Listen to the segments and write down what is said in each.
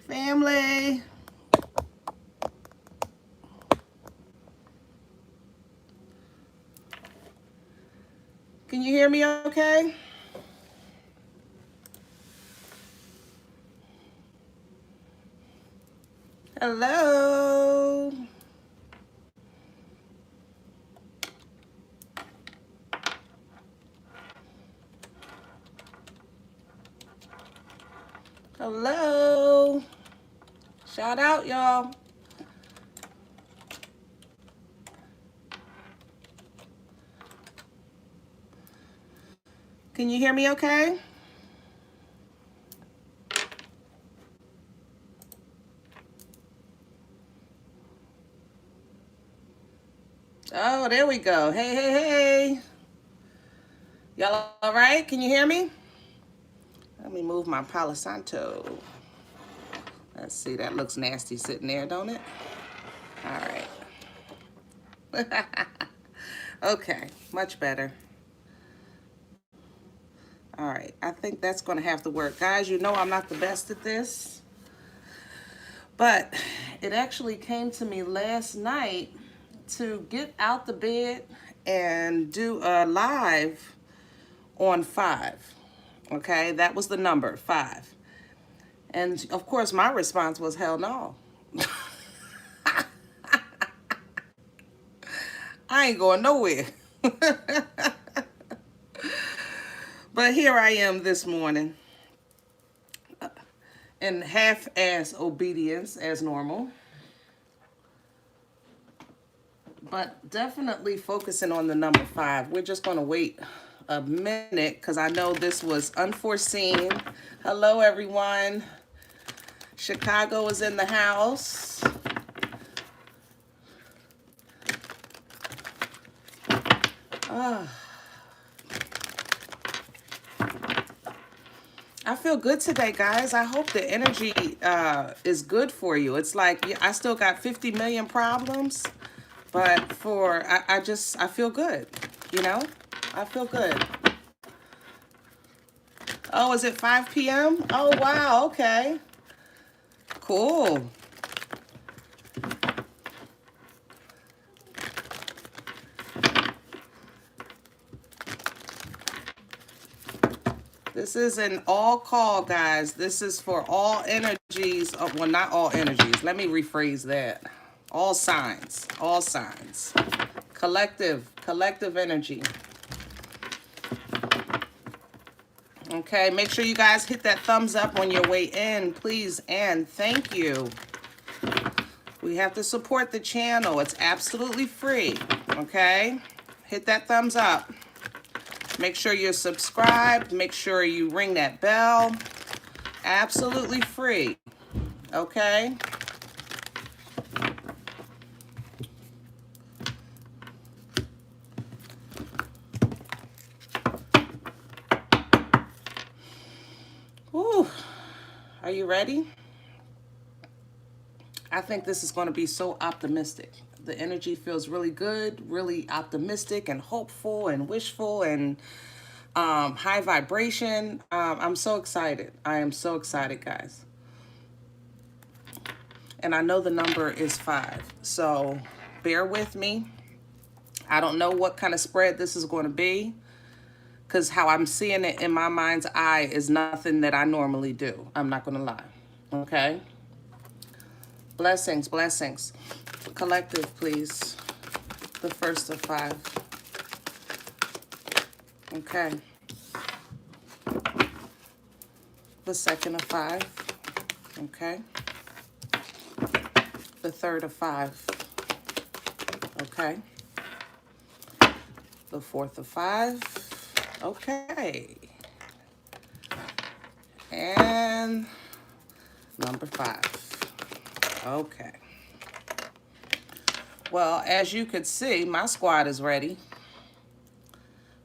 Family. Can you hear me okay? Hello. Hello. Shout out, y'all. Can you hear me okay? Oh, there we go. Hey, hey, hey. Y'all all right? Can you hear me? Let me move my Palo Santo. Let's see, that looks nasty sitting there, don't it? All right. Okay, much better. All right, I think that's going to have to work. Guys, you know I'm not the best at this, but it actually came to me last night to get out the bed and do a live on 5. Okay, that was the number, 5. And of course, my response was, hell no. I ain't going nowhere. But here I am this morning in half-ass obedience as normal. But definitely focusing on the number 5. We're just going to wait a minute because I know this was unforeseen. Hello, everyone. Chicago is in the house. I feel good today, guys. I hope the energy is good for you. It's like I still got 50 million problems, but I feel good, you know? I feel good. Oh, is it 5 p.m.? Oh, wow, okay. Cool. This is an all call, guys. This is for all energies. Oh, well, not all energies. Let me rephrase that. All signs. All signs. Collective energy. Okay, make sure you guys hit that thumbs up on your way in, please, and thank you. We have to support the channel. It's absolutely free, okay? Hit that thumbs up. Make sure you're subscribed. Make sure you ring that bell. Absolutely free, okay? Whew. Are you ready? I think this is going to be so optimistic. The energy feels really good, really optimistic and hopeful and wishful and high vibration. I'm so excited. I am so excited, guys. And I know the number is 5, so bear with me. I don't know what kind of spread this is going to be because how I'm seeing it in my mind's eye is nothing that I normally do. I'm not going to lie. Okay? Blessings, blessings. Collective, please. The first of 5. Okay. The second of 5. Okay. The third of 5. Okay. The fourth of 5. Okay. And number 5. Okay. Well, as you can see, my squad is ready.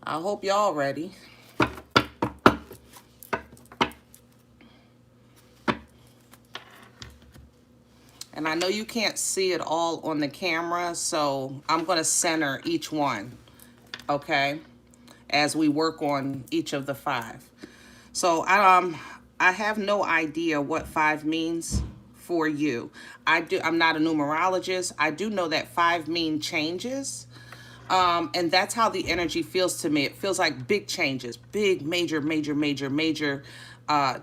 I hope y'all ready. And I know you can't see it all on the camera, so I'm going to center each one, okay, as we work on each of the 5. So I have no idea what 5 means. for you. I'm not a numerologist. I do know that 5 mean changes. And that's how the energy feels to me. It feels like big changes, big, major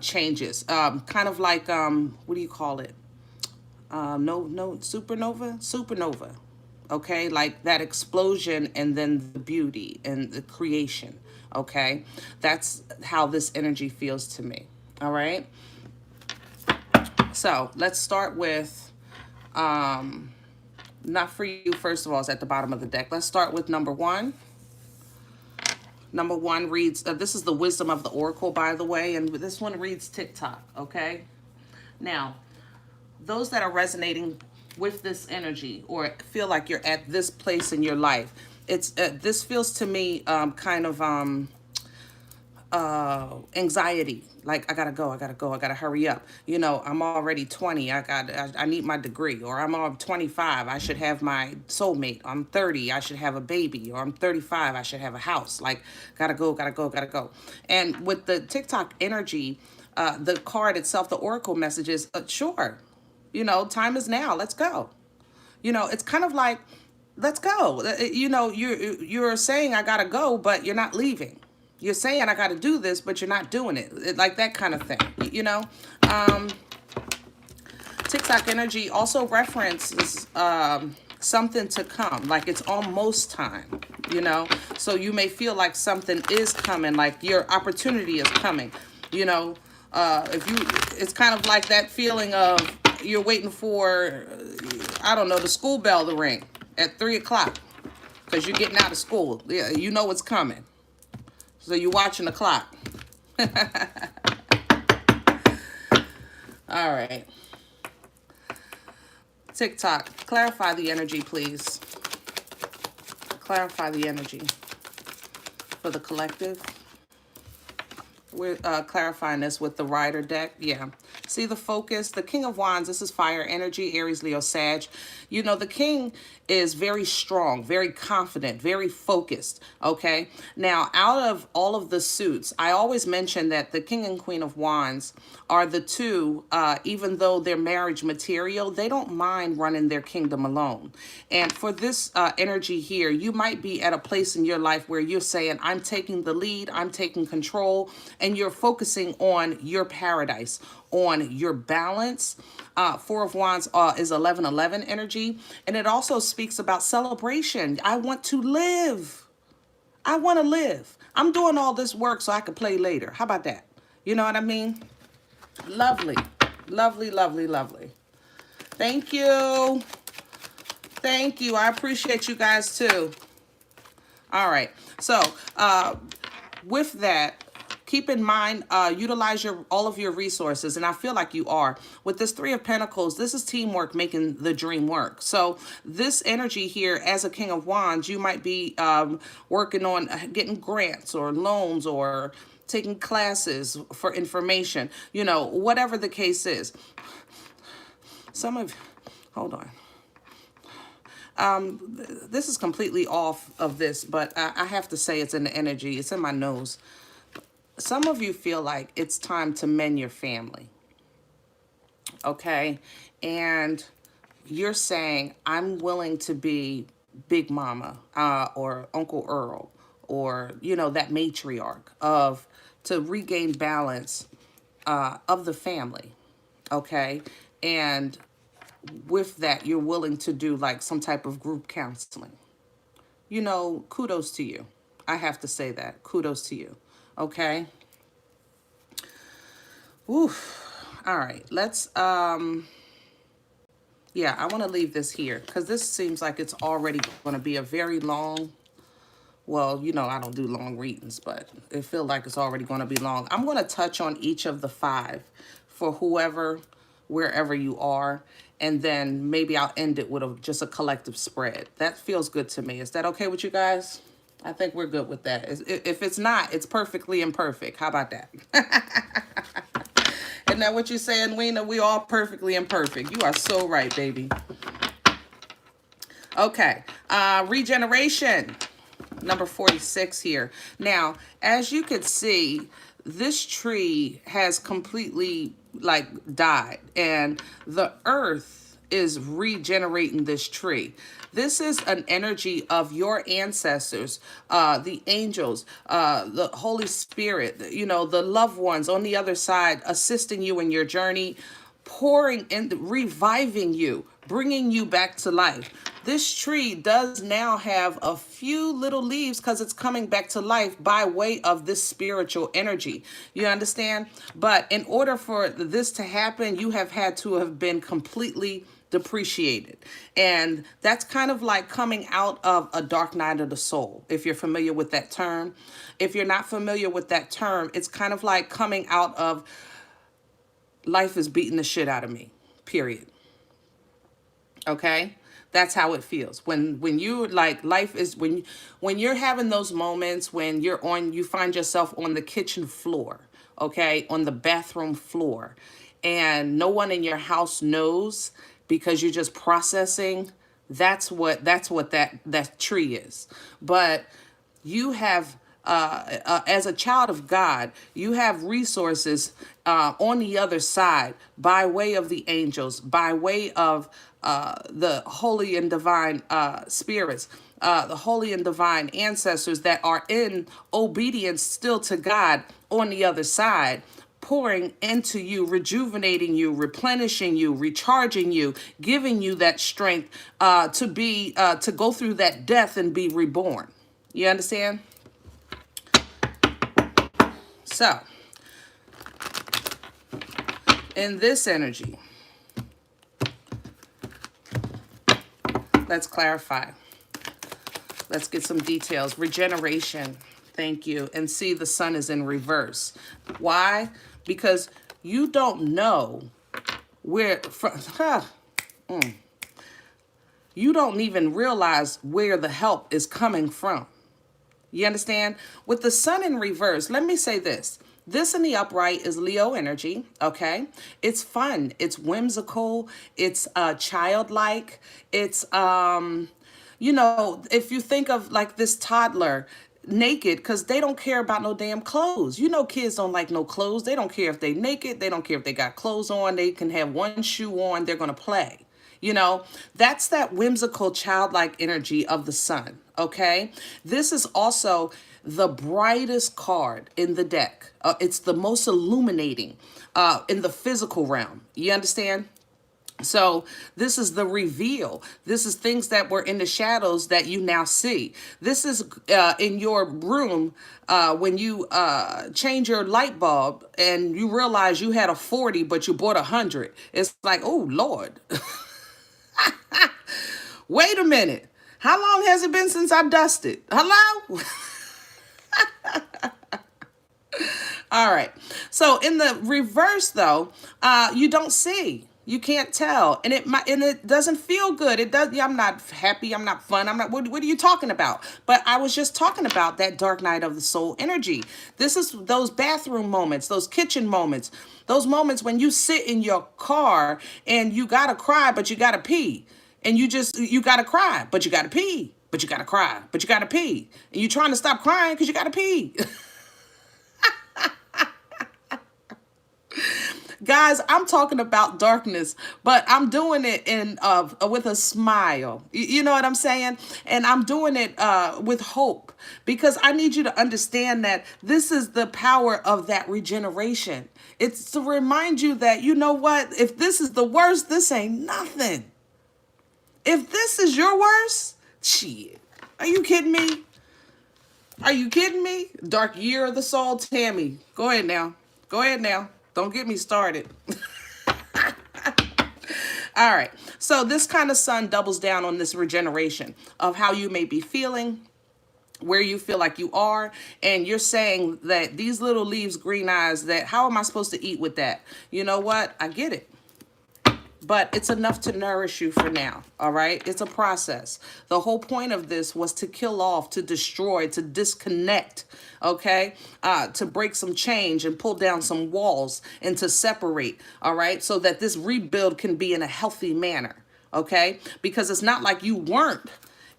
changes. Kind of like, what do you call it? Supernova. Okay, like that explosion and then the beauty and the creation. Okay, that's how this energy feels to me. All right. So let's start with, not for you, first of all, it's at the bottom of the deck. Let's start with number 1. Number 1 reads, this is the wisdom of the oracle, by the way, and this one reads Tick-Tock, okay? Now, those that are resonating with this energy or feel like you're at this place in your life, it's this feels to me kind of anxiety. Like, I gotta hurry up. You know, I'm already 20. I need my degree. Or I'm 25. I should have my soulmate. I'm 30. I should have a baby. Or I'm 35. I should have a house. Like, gotta go. And with the Tick-Tock energy, the card itself, the oracle messages, sure. You know, time is now. Let's go. You know, it's kind of like, let's go. You know, you're saying I gotta go, but you're not leaving. You're saying I got to do this, but you're not doing it. Like that kind of thing, you know? Tick-Tock energy also references something to come, like it's almost time, you know? So you may feel like something is coming, like your opportunity is coming, you know? It's kind of like that feeling of you're waiting for, I don't know, the school bell to ring at 3 o'clock because you're getting out of school. Yeah, you know it's coming. So you're watching the clock. All right. Tick-Tock, clarify the energy, please. Clarify the energy for the collective. We're clarifying this with the Rider deck. Yeah. See the focus? The King of Wands, this is fire energy, Aries, Leo, Sag. You know, the King is very strong, very confident, very focused, okay? Now, out of all of the suits, I always mention that the King and Queen of Wands are the two, even though they're marriage material, they don't mind running their kingdom alone. And for this energy here, you might be at a place in your life where you're saying, I'm taking the lead, I'm taking control, and you're focusing on your paradise, on your balance. 4 of Wands is 11-11 energy, and it also speaks about celebration. I want to live. I want to live. I'm doing all this work so I can play later. How about that? You know what I mean? Lovely. Lovely, lovely, lovely. Thank you. Thank you. I appreciate you guys too. All right. So with that, keep in mind, utilize all of your resources, and I feel like you are. With this 3 of Pentacles, this is teamwork making the dream work. So this energy here, as a King of Wands, you might be working on getting grants or loans or taking classes for information, you know, whatever the case is. Hold on. This is completely off of this, but I have to say it's in the energy. It's in my nose. Some of you feel like it's time to mend your family, okay? And you're saying, I'm willing to be Big Mama or Uncle Earl or, you know, that matriarch to regain balance of the family, okay? And with that, you're willing to do like some type of group counseling. You know, kudos to you. I have to say that. Kudos to you. Okay. Oof. All right. Let's, yeah, I want to leave this here because this seems like it's already going to be a very long, well, you know, I don't do long readings, but it feels like it's already going to be long. I'm going to touch on each of the 5 for whoever, wherever you are. And then maybe I'll end it with just a collective spread. That feels good to me. Is that okay with you guys? I think we're good with that. If it's not, it's perfectly imperfect. How about that? Isn't that what you're saying, Weena? We all perfectly imperfect. You are so right, baby. Okay. Regeneration. Number 46 here. Now, as you can see, this tree has completely like died, and the earth is regenerating this tree. This is an energy of your ancestors, the angels, the Holy Spirit, you know, the loved ones on the other side, assisting you in your journey, pouring in, reviving you, bringing you back to life. This tree does now have a few little leaves because it's coming back to life by way of this spiritual energy. You understand? But in order for this to happen, you have had to have been completely depreciated. And that's kind of like coming out of a dark night of the soul, if you're familiar with that term. If you're not familiar with that term, it's kind of like coming out of life is beating the shit out of me, period. Okay? That's how it feels. When you like life is when you're having those moments when you find yourself on the kitchen floor, okay, on the bathroom floor, and no one in your house knows because you're just processing. That's what that tree is. But you have as a child of God, you have resources on the other side by way of the angels, by way of the holy and divine spirits, the holy and divine ancestors that are in obedience still to God on the other side, pouring into you, rejuvenating you, replenishing you, recharging you, giving you that strength to go through that death and be reborn. You understand? So, in this energy, let's clarify. Let's get some details. Regeneration. Thank you. And see, the sun is in reverse. Why? Because you don't know where you don't even realize where the help is coming from. You understand? With the sun in reverse, let me say this. This in the upright is Leo energy, okay? It's fun. It's whimsical. It's childlike. It's, you know, if you think of like this toddler naked, because they don't care about no damn clothes. You know, kids don't like no clothes. They don't care if they naked. They don't care if they got clothes on. They can have one shoe on. They're going to play. You know, that's that whimsical childlike energy of the sun, okay? This is also the brightest card in the deck. It's the most illuminating in the physical realm. You understand? So this is the reveal. This is things that were in the shadows that you now see. This is in your room when you change your light bulb and you realize you had a 40, but you bought 100. It's like, oh, Lord. Wait a minute. How long has it been since I dusted? Hello? All right. So in the reverse, though, you don't see. You can't tell, and it doesn't feel good. It does. I'm not happy. I'm not fun. I'm not. What are you talking about? But I was just talking about that dark night of the soul energy. This is those bathroom moments, those kitchen moments, those moments when you sit in your car and you gotta cry, but you gotta pee, and you gotta cry, but you gotta pee, but you gotta cry, but you gotta pee, and you're trying to stop crying because you gotta pee. Guys, I'm talking about darkness, but I'm doing it in with a smile. You know what I'm saying? And I'm doing it with hope, because I need you to understand that this is the power of that regeneration. It's to remind you that, you know what? If this is the worst, this ain't nothing. If this is your worst, shit. Are you kidding me? Are you kidding me? Dark year of the soul, Tammy. Go ahead now. Go ahead now. Don't get me started. All right. So this kind of sun doubles down on this regeneration of how you may be feeling, where you feel like you are. And you're saying that these little leaves, green eyes, that how am I supposed to eat with that? You know what? I get it. But it's enough to nourish you for now, all right? It's a process. The whole point of this was to kill off, to destroy, to disconnect, okay? To break some change and pull down some walls and to separate, all right? So that this rebuild can be in a healthy manner, okay? Because it's not like you weren't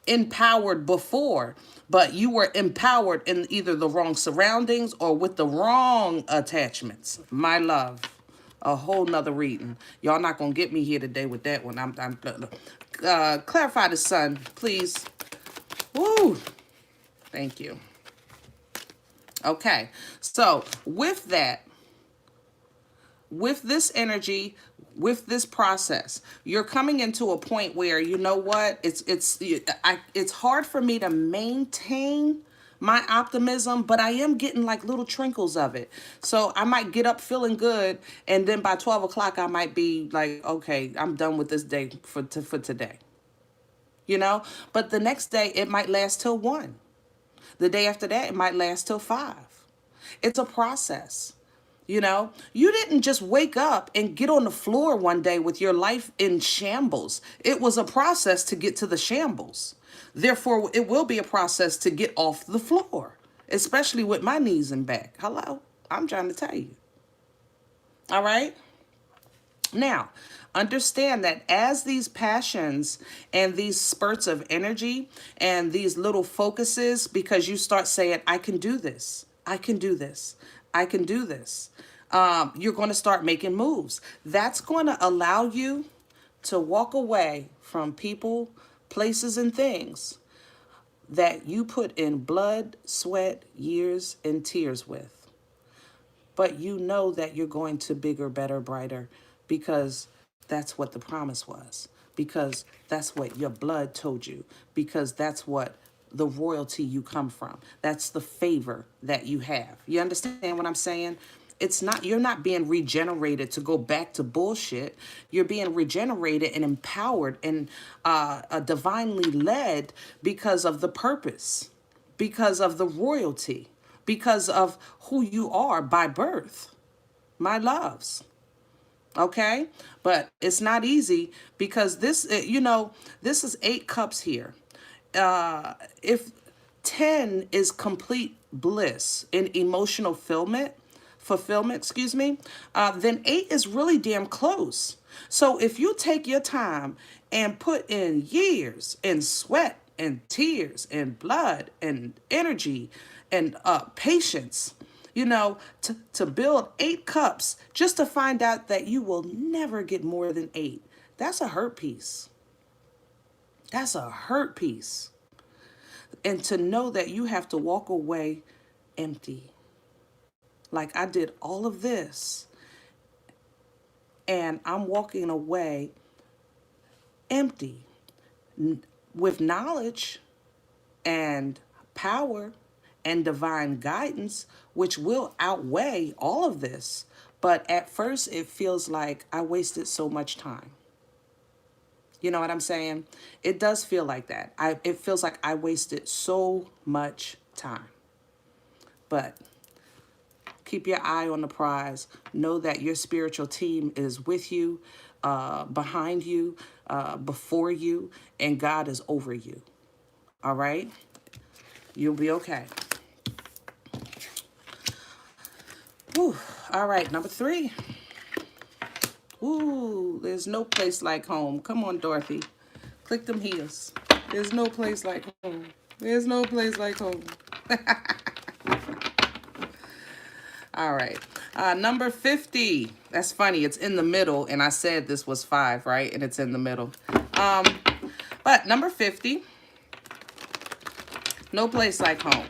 empowered before, but you were empowered in either the wrong surroundings or with the wrong attachments. My love. a whole nother reading. Y'all not gonna get me here today with that one. Clarify the sun, please. Woo! Thank you. Okay, so with that, with this energy, with this process, you're coming into a point where, you know what, it's hard for me to maintain my optimism, but I am getting like little trinkles of it. So I might get up feeling good, and then by 12 o'clock I might be like, okay, I'm done with this day for today. You know, but the next day it might last till 1. The day after that it might last till 5. It's a process. You know, you didn't just wake up and get on the floor one day with your life in shambles. It was a process to get to the shambles. Therefore, it will be a process to get off the floor, especially with my knees and back. Hello, I'm trying to tell you. All right. Now, understand that as these passions and these spurts of energy and these little focuses, because you start saying, I can do this, I can do this, I can do this, you're going to start making moves. That's going to allow you to walk away from people, places, and things that you put in blood, sweat, years, and tears with. But you know that you're going to bigger, better, brighter, because that's what the promise was, because that's what your blood told you, because that's what the royalty you come from. That's the favor that you have. You understand what I'm saying? It's not, you're not being regenerated to go back to bullshit. You're being regenerated and empowered and divinely led because of the purpose, because of the royalty, because of who you are by birth, my loves. Okay? But it's not easy because this, you know, this is 8 cups here. If 10 is complete bliss in emotional fulfillment, excuse me, then 8 is really damn close. So if you take your time and put in years and sweat and tears and blood and energy and patience, you know, to build 8 cups just to find out that you will never get more than 8, that's a hurt piece. That's a hurt piece. And to know that you have to walk away empty. Like, I did all of this and I'm walking away empty with knowledge and power and divine guidance, which will outweigh all of this. But at first it feels like I wasted so much time. You know what I'm saying? It does feel like that. It feels like I wasted so much time. But keep your eye on the prize. Know that your spiritual team is with you, behind you, before you, and God is over you. All right? You'll be okay. Whew. All right, number 3. Ooh, there's no place like home. Come on, Dorothy. Click them heels. There's no place like home. There's no place like home. All right. Number 50. That's funny. It's in the middle, and I said this was 5, right? And it's in the middle. But number 50. No place like home.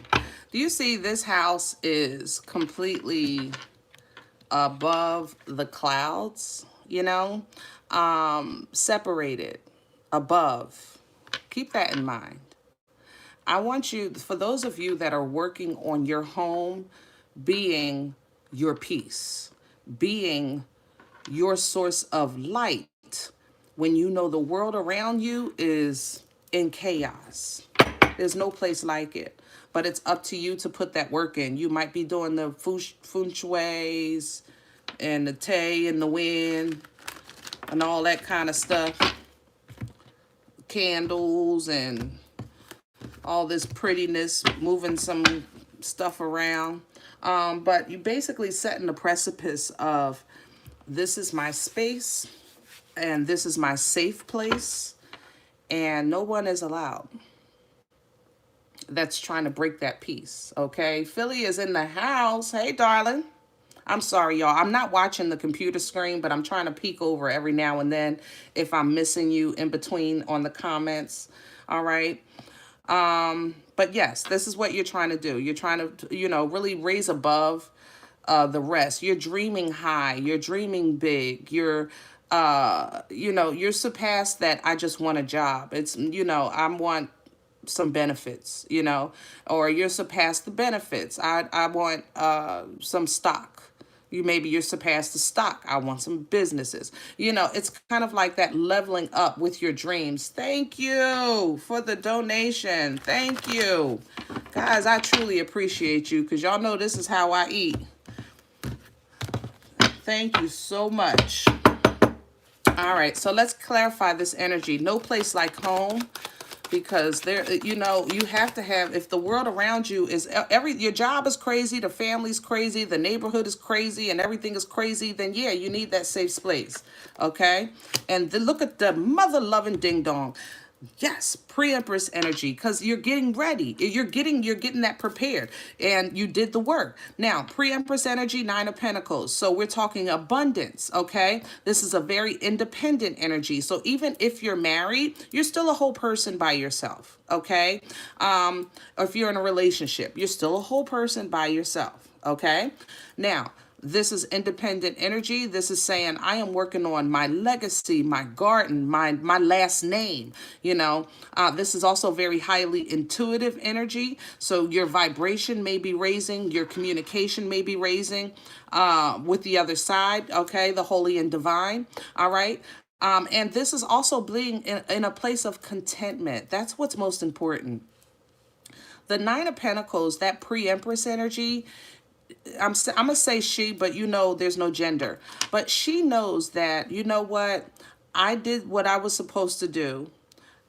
Do you see this house is completely above the clouds, you know, separated above. Keep that in mind. I want you, for those of you that are working on your home, being your peace, being your source of light when you know the world around you is in chaos. There's no place like it. But it's up to you to put that work in. You might be doing the feng shuis and the tay and the wind and all that kind of stuff. Candles and all this prettiness, moving some stuff around. But you basically setting the precipice of, this is my space and this is my safe place, and no one is allowed that's trying to break that peace. Okay, Philly is in the house. Hey, darling. I'm sorry, y'all. I'm not watching the computer screen, but I'm trying to peek over every now and then if I'm missing you in between on the comments. All right. But yes, this is what you're trying to do. You're trying to, you know, really raise above the rest. You're dreaming high. You're dreaming big. You're, you know, you're surpassed that I just want a job. It's, you know, I want some benefits, you know, or you're surpassed the benefits. I want some stock. You're surpassed the stock. I want some businesses. You know, it's kind of like that leveling up with your dreams. Thank you for the donation. Thank you. Guys, I truly appreciate you because y'all know this is how I eat. Thank you so much. All right, so let's clarify this energy. No place like home. Because there, you know, you have to have, if the world around you is your job is crazy, the family's crazy, the neighborhood is crazy, and everything is crazy, then yeah, you need that safe space. Okay. And look at the mother loving ding dong. Yes, pre-empress energy, because you're getting ready. You're getting that prepared, and you did the work. Now, pre-empress energy, 9 of Pentacles. So we're talking abundance, okay? This is a very independent energy. So even if you're married, you're still a whole person by yourself, okay? Or if you're in a relationship, you're still a whole person by yourself, okay? Now, this is independent energy. This is saying I am working on my legacy, my garden, my last name. You know, this is also very highly intuitive energy. So your vibration may be raising, your communication may be raising with the other side. Okay, the holy and divine. All right. And this is also being in a place of contentment. That's what's most important. The 9 of Pentacles, that pre-empress energy, I'm going to say she, but you know there's no gender. But she knows that, you know what, I did what I was supposed to do.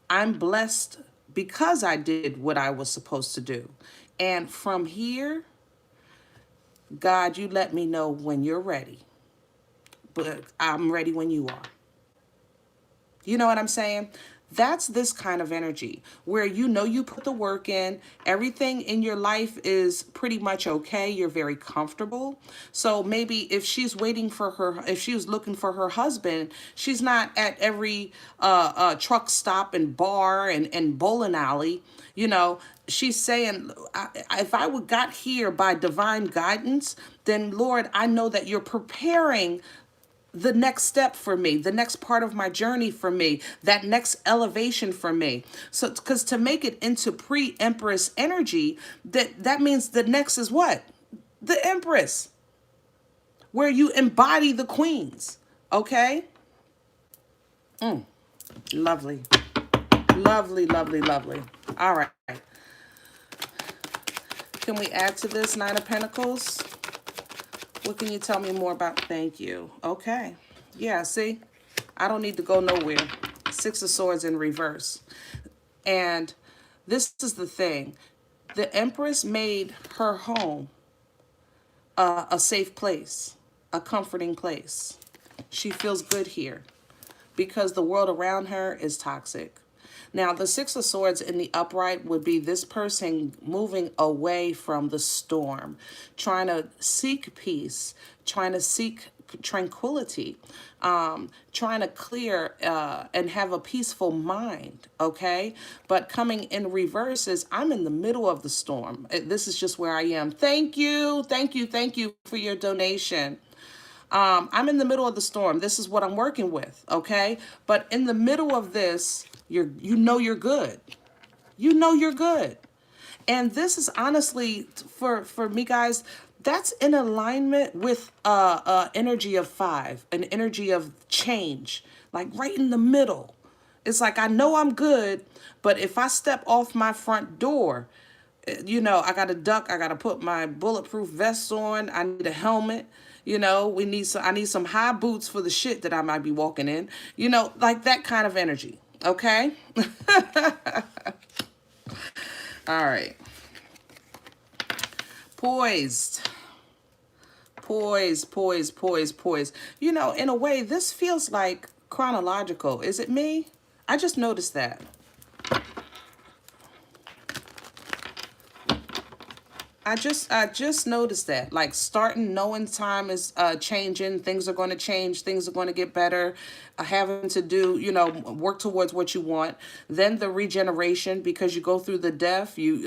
I'm blessed because I did what I was supposed to do. And from here, God, you let me know when you're ready. But I'm ready when you are. You know what I'm saying? That's this kind of energy where you know you put the work in, everything in your life is pretty much okay, you're very comfortable. So maybe if she's waiting for her, if she was looking for her husband, she's not at every truck stop and bar and bowling alley, you know. She's saying, if I would got here by divine guidance, then Lord, I know that you're preparing the next step for me, the next part of my journey for me, that next elevation for me. So, because to make it into pre-empress energy, that means the next is what? The empress, where you embody the queens. Okay? Lovely. Lovely, lovely, lovely. All right. Can we add to this 9 of Pentacles? What can you tell me more about? Thank you. Okay. Yeah, see? I don't need to go nowhere. 6 of Swords in reverse. And this is the thing. The Empress made her home a safe place, a comforting place. She feels good here because the world around her is toxic. Now, the 6 of Swords in the upright would be this person moving away from the storm, trying to seek peace, trying to seek tranquility, trying to clear and have a peaceful mind, okay? But coming in reverse is, I'm in the middle of the storm. This is just where I am. Thank you, thank you, thank you for your donation. I'm in the middle of the storm. This is what I'm working with, okay? But in the middle of this, you know you're good. You know you're good. And this is honestly, for me, guys, that's in alignment with energy of 5, an energy of change, like right in the middle. It's like, I know I'm good, but if I step off my front door, you know, I got to duck. I got to put my bulletproof vest on. I need a helmet. You know, I need some high boots for the shit that I might be walking in. You know, like that kind of energy. Okay? All right. Poised. Poised, poised, poised, poised. You know, in a way, this feels like chronological. Is it me? I just noticed that. I just noticed that, like, starting knowing time is changing, things are going to change, things are going to get better, having to do, you know, work towards what you want. Then the regeneration, because you go through the death, you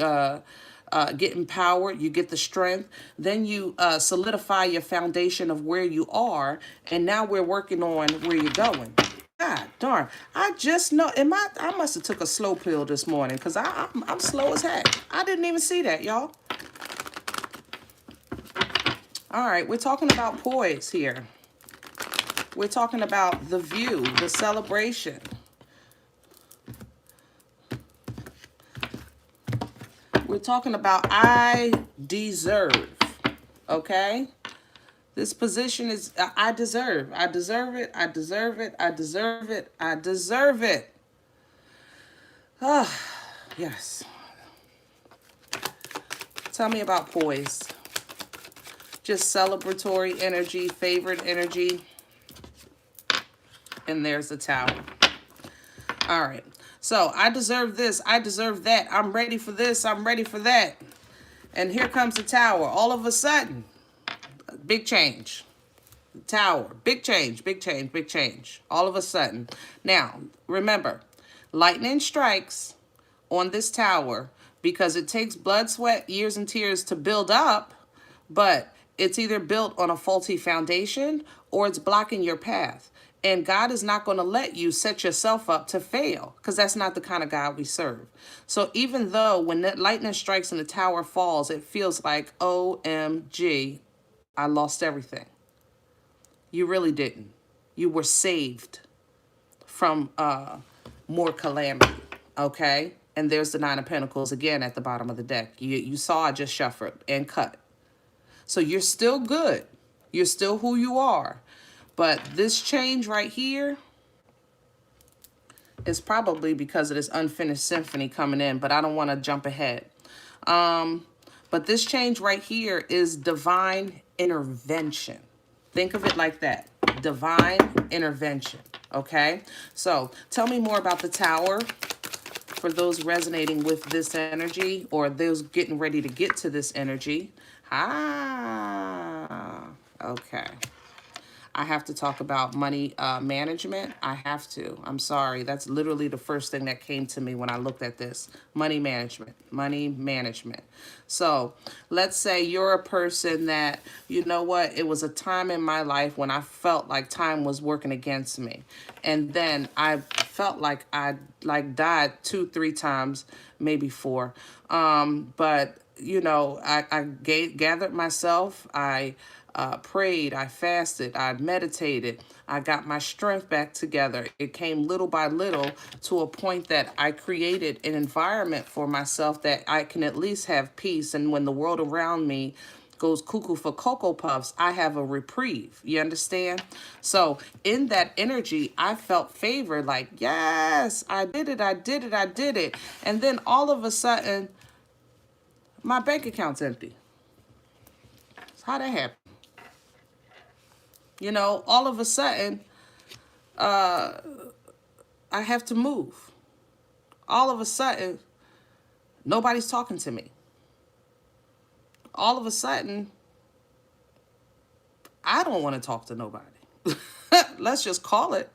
get empowered, you get the strength, then you solidify your foundation of where you are, and now we're working on where you're going. God darn! I just know. I must have took a slow pill this morning, because I'm slow as heck. I didn't even see that, y'all. All right, we're talking about poise here. We're talking about the view, the celebration. We're talking about I deserve, okay? This position is I deserve. I deserve it. I deserve it. I deserve it. I deserve it. Ah, yes. Tell me about poise. Just celebratory energy, favorite energy. And there's the Tower. All right. So I deserve this. I deserve that. I'm ready for this. I'm ready for that. And here comes the Tower. All of a sudden, big change. Tower. Big change. Big change. Big change. All of a sudden. Now, remember, lightning strikes on this Tower because it takes blood, sweat, years, and tears to build up, but it's either built on a faulty foundation or it's blocking your path. And God is not going to let you set yourself up to fail, because that's not the kind of God we serve. So even though when that lightning strikes and the Tower falls, it feels like, OMG, I lost everything. You really didn't. You were saved from more calamity, okay? And there's the Nine of Pentacles again at the bottom of the deck. You saw I just shuffled and cut. So you're still good. You're still who you are. But this change right here is probably because of this unfinished symphony coming in, but I don't want to jump ahead. But this change right here is divine intervention. Think of it like that. Divine intervention, okay? So tell me more about the Tower for those resonating with this energy or those getting ready to get to this energy. Okay. I have to talk about money management. I have to. I'm sorry. That's literally the first thing that came to me when I looked at this. Money management. Money management. So let's say you're a person that, you know what, it was a time in my life when I felt like time was working against me. And then I felt like I died 2-3 times, maybe 4. But, you know, I gathered myself. I prayed, I fasted, I meditated, I got my strength back together. It came little by little to a point that I created an environment for myself that I can at least have peace. And when the world around me goes cuckoo for Cocoa Puffs, I have a reprieve. You understand? So in that energy, I felt favor, like, yes, I did it, I did it, I did it. And then all of a sudden, my bank account's empty. How'd that happen? You know, all of a sudden, I have to move. All of a sudden, nobody's talking to me. All of a sudden, I don't want to talk to nobody. Let's just call it,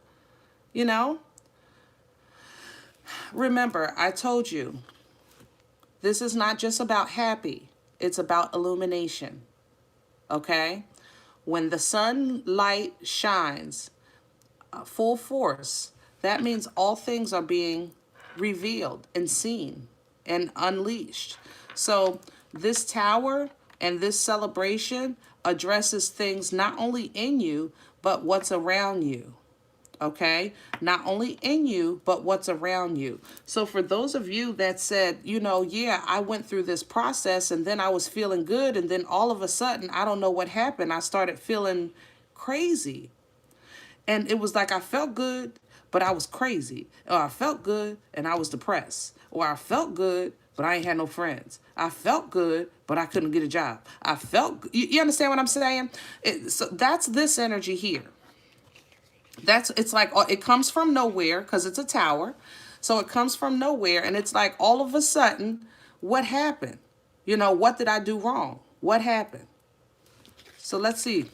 you know. Remember, I told you, this is not just about happy. It's about illumination, okay? When the sunlight shines full force, that means all things are being revealed and seen and unleashed. So this Tower and this celebration addresses things not only in you, but what's around you. Okay? Not only in you, but what's around you. So for those of you that said, you know, yeah, I went through this process and then I was feeling good, and then all of a sudden, I don't know what happened, I started feeling crazy. And it was like I felt good, but I was crazy. Or I felt good and I was depressed. Or I felt good, but I ain't had no friends. I felt good, but I couldn't get a job. I felt, you understand what I'm saying? So that's this energy here. It's like, it comes from nowhere because it's a Tower. So it comes from nowhere, and it's like all of a sudden, what happened? You know, what did I do wrong? What happened? So let's see.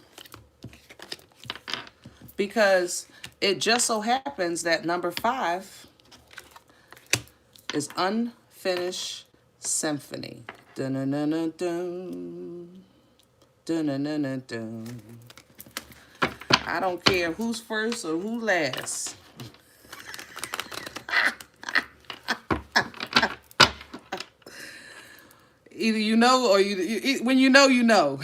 Because it just so happens that number 5 is unfinished symphony. Dun-dun-dun-dun-dun. Dun-dun-dun-dun-dun. I don't care who's first or who last. Either you know or when you know, you know.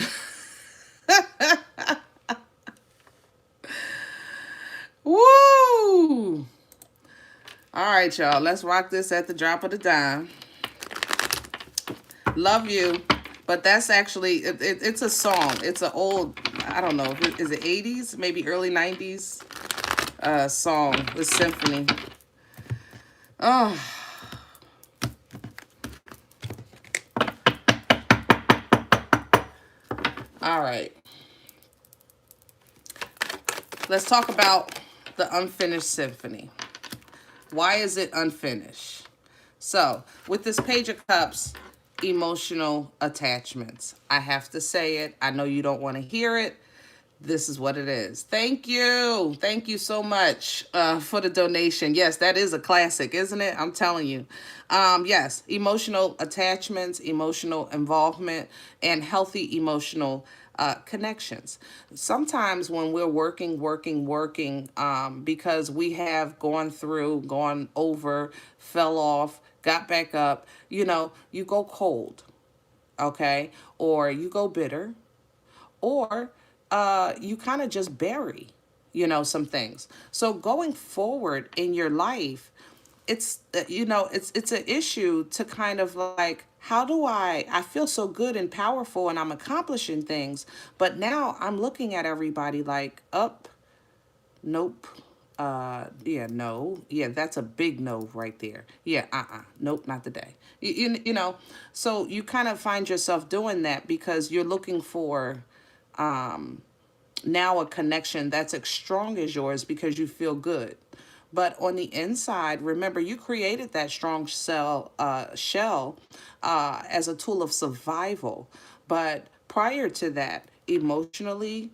Woo! All right, y'all. Let's rock this at the drop of the dime. Love you. But that's actually, it's a song. It's an old, I don't know, is it 80s? Maybe early 90s song, the symphony. Oh. All right. Let's talk about the unfinished symphony. Why is it unfinished? So, with this Page of Cups, emotional attachments. I have to say it. I know you don't want to hear it. This is what it is. Thank you. Thank you so much for the donation. Yes, that is a classic, isn't it? I'm telling you. Yes, emotional attachments, emotional involvement, and healthy emotional connections. Sometimes when we're working, because we have gone over, fell off, got back up, you know, you go cold, okay? Or you go bitter, or you kind of just bury, you know, some things. So going forward in your life, it's, you know, it's an issue to kind of like, how do I feel so good and powerful and I'm accomplishing things, but now I'm looking at everybody like, up, nope. Yeah, no. Yeah, that's a big no right there. Yeah, nope, not today. You know, so you kind of find yourself doing that because you're looking for now a connection that's as strong as yours because you feel good. But on the inside, remember, you created that strong shell as a tool of survival. But prior to that, emotionally,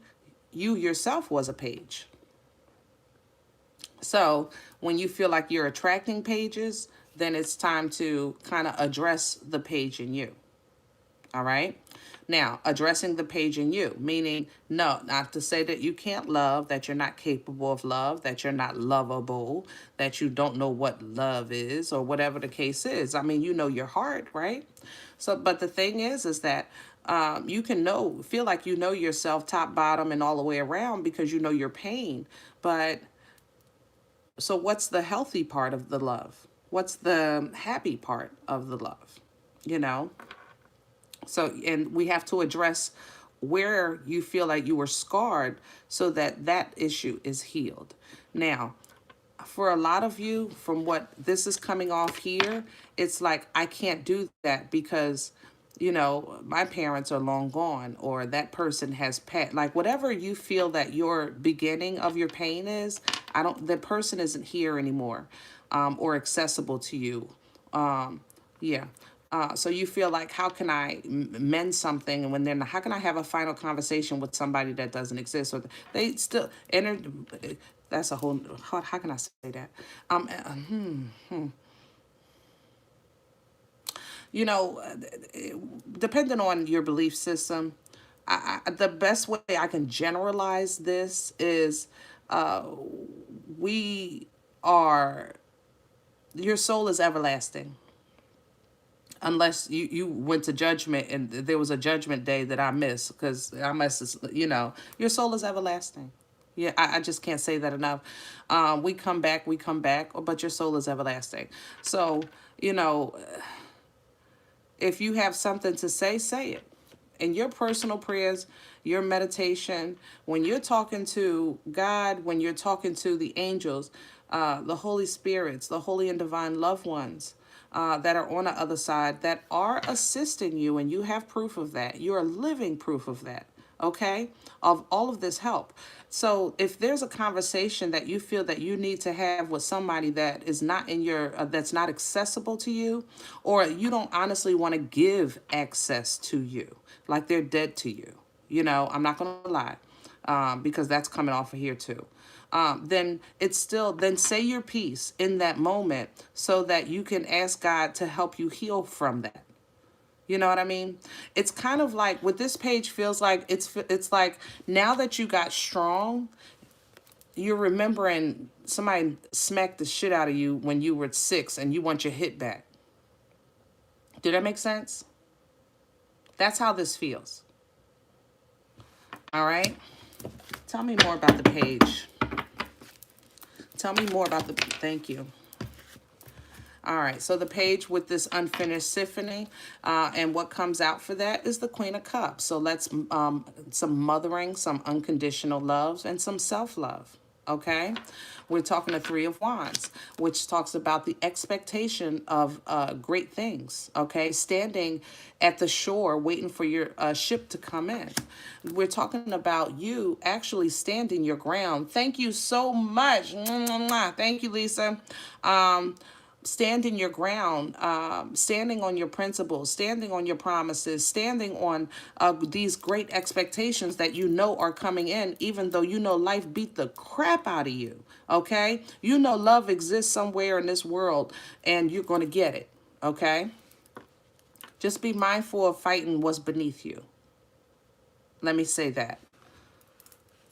you yourself was a page. So when you feel like you're attracting pages, then it's time to kind of address the page in you. All right? Now, addressing the page in you, meaning, no, not to say that you can't love, that you're not capable of love, that you're not lovable, that you don't know what love is, or whatever the case is. I mean, you know your heart, right? So, but the thing is that you can feel like you know yourself top, bottom, and all the way around because you know your pain. But so what's the healthy part of the love? What's the happy part of the love? You know? So, and we have to address where you feel like you were scarred so that that issue is healed. Now, for a lot of you, from what this is coming off here, it's like, I can't do that because, you know, my parents are long gone, or that person has passed. Like, whatever you feel that your beginning of your pain is, the person isn't here anymore, or accessible to you. Yeah. So you feel like, how can I mend something? And when they're not, how can I have a final conversation with somebody that doesn't exist? Or they still enter. That's a whole, how can I say that? You know, depending on your belief system, the best way I can generalize this is your soul is everlasting. Unless you went to judgment and there was a judgment day that I missed, because I must, you know, your soul is everlasting. Yeah, I just can't say that enough. We come back, but your soul is everlasting. So, you know, if you have something to say it. In your personal prayers, your meditation, when you're talking to God, when you're talking to the angels, the Holy Spirits, the holy and divine loved ones, that are on the other side, that are assisting you, and you have proof of that. You're a living proof of that. okay, of all of this help. So if there's a conversation that you feel that you need to have with somebody that is not in your, that's not accessible to you, or you don't honestly want to give access to you, like they're dead to you, you know, I'm not going to lie, because that's coming off of here too. Then it's still, then say your piece in that moment so that you can ask God to help you heal from that. You know what I mean? It's kind of like what this page feels like. It's like now that you got strong, you're remembering somebody smacked the shit out of you when you were 6 and you want your hit back. Did that make sense? That's how this feels. All right? Tell me more about the page. Tell me more about the, thank you. All right, so the page with this unfinished symphony, and what comes out for that is the Queen of Cups. So let's, some mothering, some unconditional loves, and some self-love, okay? We're talking the Three of Wands, which talks about the expectation of great things, okay? Standing at the shore waiting for your ship to come in. We're talking about you actually standing your ground. Thank you so much. Thank you, Lisa. Standing your ground, standing on your principles, standing on your promises, standing on these great expectations that you know are coming in, even though you know life beat the crap out of you, okay? You know love exists somewhere in this world, and you're going to get it, okay? Just be mindful of fighting what's beneath you. Let me say that.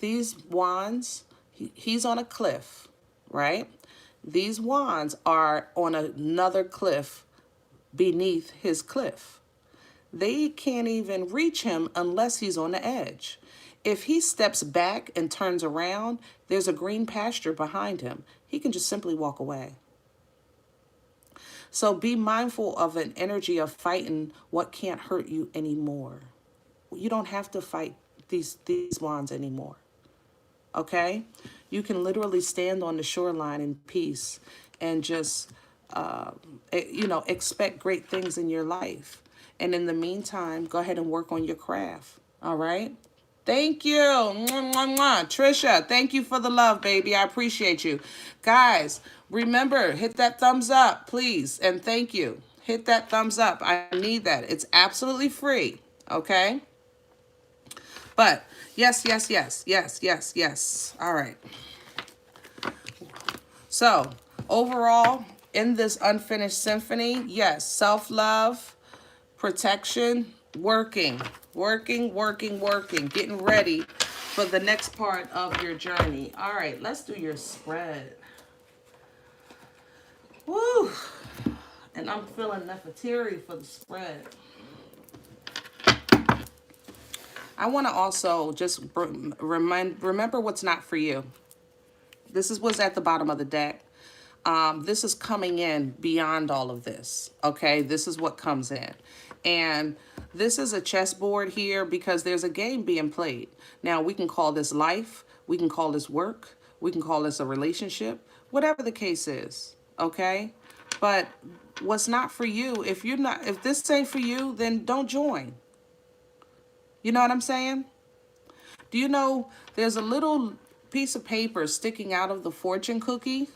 These wands, he's on a cliff, right? These wands are on another cliff beneath his cliff. They can't even reach him unless he's on the edge. If he steps back and turns around, there's a green pasture behind him. He can just simply walk away. So be mindful of an energy of fighting what can't hurt you anymore. You don't have to fight these wands anymore. Okay? You can literally stand on the shoreline in peace and just, expect great things in your life. And in the meantime, go ahead and work on your craft. All right? Thank you. Mwah, mwah, mwah. Trisha, thank you for the love, baby. I appreciate you. Guys, remember, hit that thumbs up, please. And thank you. Hit that thumbs up. I need that. It's absolutely free. Okay? But yes. All right. So overall, in this unfinished symphony, yes, self-love, protection, working, getting ready for the next part of your journey. All right, let's do your spread. Woo! And I'm feeling Nefertari for the spread. I want to also just remember what's not for you. This is what's at the bottom of the deck. This is coming in beyond all of this, okay? This is what comes in. And this is a chessboard here because there's a game being played. Now, we can call this life. We can call this work. We can call this a relationship. Whatever the case is, okay? But what's not for you, if this ain't for you, then don't join. You know what I'm saying? Do you know there's a little piece of paper sticking out of the fortune cookie?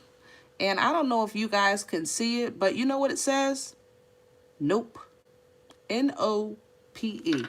And I don't know if you guys can see it, but you know what it says? Nope. N-O-P-E.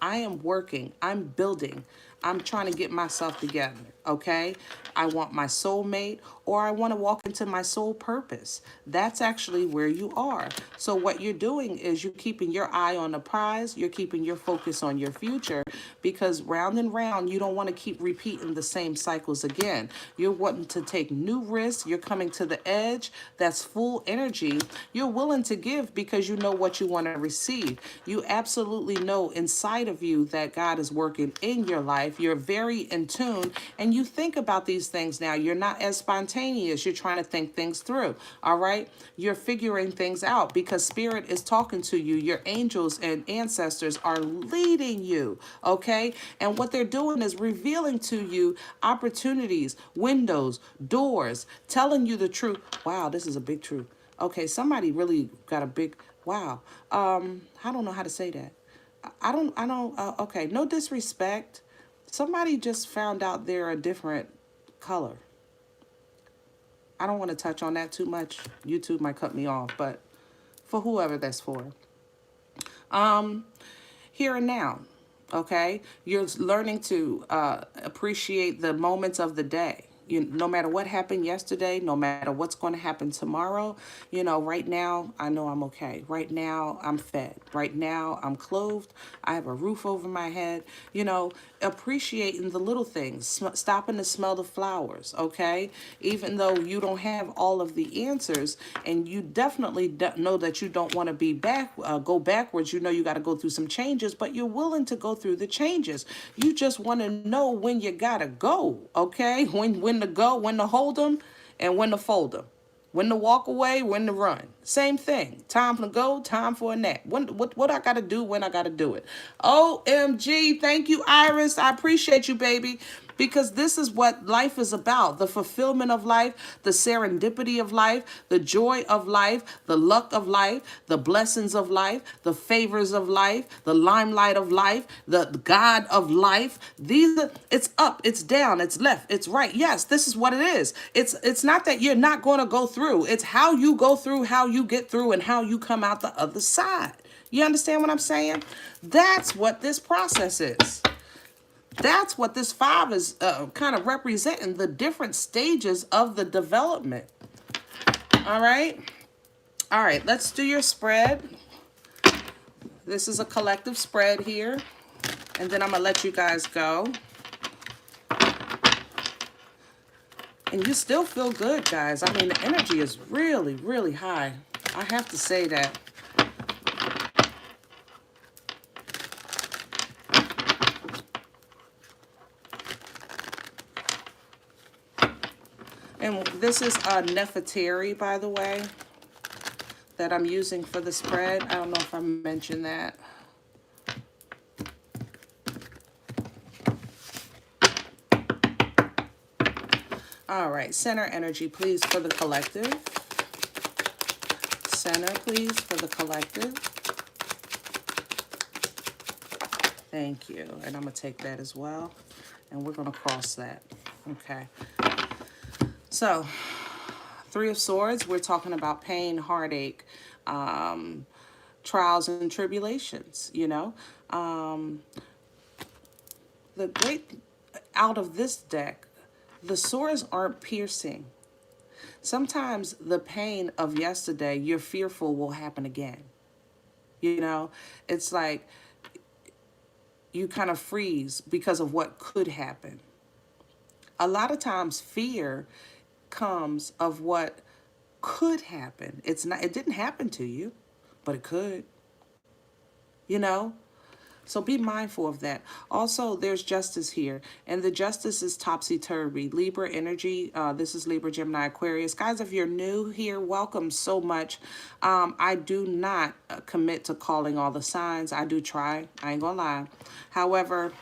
I am working. I'm building. I'm trying to get myself together, okay? I want my soulmate, or I want to walk into my soul purpose. That's actually where you are. So what you're doing is you're keeping your eye on the prize. You're keeping your focus on your future, because round and round, you don't want to keep repeating the same cycles again. You're wanting to take new risks. You're coming to the edge. That's full energy. You're willing to give because you know what you want to receive. You absolutely know inside of you that God is working in your life. You're very in tune, and you think about these things now. You're not as spontaneous. You're trying to think things through, all right? You're figuring things out because Spirit is talking to you. Your angels and ancestors are leading you, okay? And what they're doing is revealing to you opportunities, windows, doors, telling you the truth. Wow, this is a big truth. Okay, somebody really got a big, wow. I don't know how to say that. okay, no disrespect. Somebody just found out they're a different color. I don't want to touch on that too much. YouTube might cut me off, but for whoever that's for. Here and now, okay? You're learning to appreciate the moments of the day. No matter what happened yesterday, no matter what's going to happen tomorrow, right now, I know I'm okay. Right now, I'm fed. Right now, I'm clothed. I have a roof over my head. Appreciating the little things, stopping to smell the flowers, okay? Even though you don't have all of the answers, and you definitely know that you don't want to go backwards. You got to go through some changes, but you're willing to go through the changes. You just want to know when you got to go, okay? When to go, when to hold them, and when to fold them. When to walk away, when to run. Same thing. Time to go, time for a nap. What I got to do, when I got to do it. OMG. Thank you, Iris. I appreciate you, baby. Because this is what life is about. The fulfillment of life, the serendipity of life, the joy of life, the luck of life, the blessings of life, the favors of life, the limelight of life, the God of life. It's up, it's down, it's left, it's right. Yes, this is what it is. It's not that you're not going to go through. It's how you go through, how you get through, and how you come out the other side. You understand what I'm saying? That's what this process is. That's what this 5 is kind of representing, the different stages of the development. All right. All right. Let's do your spread. This is a collective spread here. And then I'm going to let you guys go. And you still feel good, guys. I mean, the energy is really, really high. I have to say that. And this is a Nefertari, by the way, that I'm using for the spread. I don't know if I mentioned that. All right, center energy, please, for the collective. Center, please, for the collective. Thank you. And I'm going to take that as well. And we're going to cross that. Okay. So, 3 of Swords, we're talking about pain, heartache, trials and tribulations, The great, out of this deck, the swords aren't piercing. Sometimes the pain of yesterday, you're fearful will happen again. It's like you kind of freeze because of what could happen. A lot of times fear comes of what could happen. It didn't happen to you, but it could. So be mindful of that. Also, there's justice here, and the justice is topsy-turvy. Libra energy, this is Libra, Gemini, Aquarius. Guys, if you're new here, welcome so much. I do not commit to calling all the signs. I do try. I ain't gonna lie. However,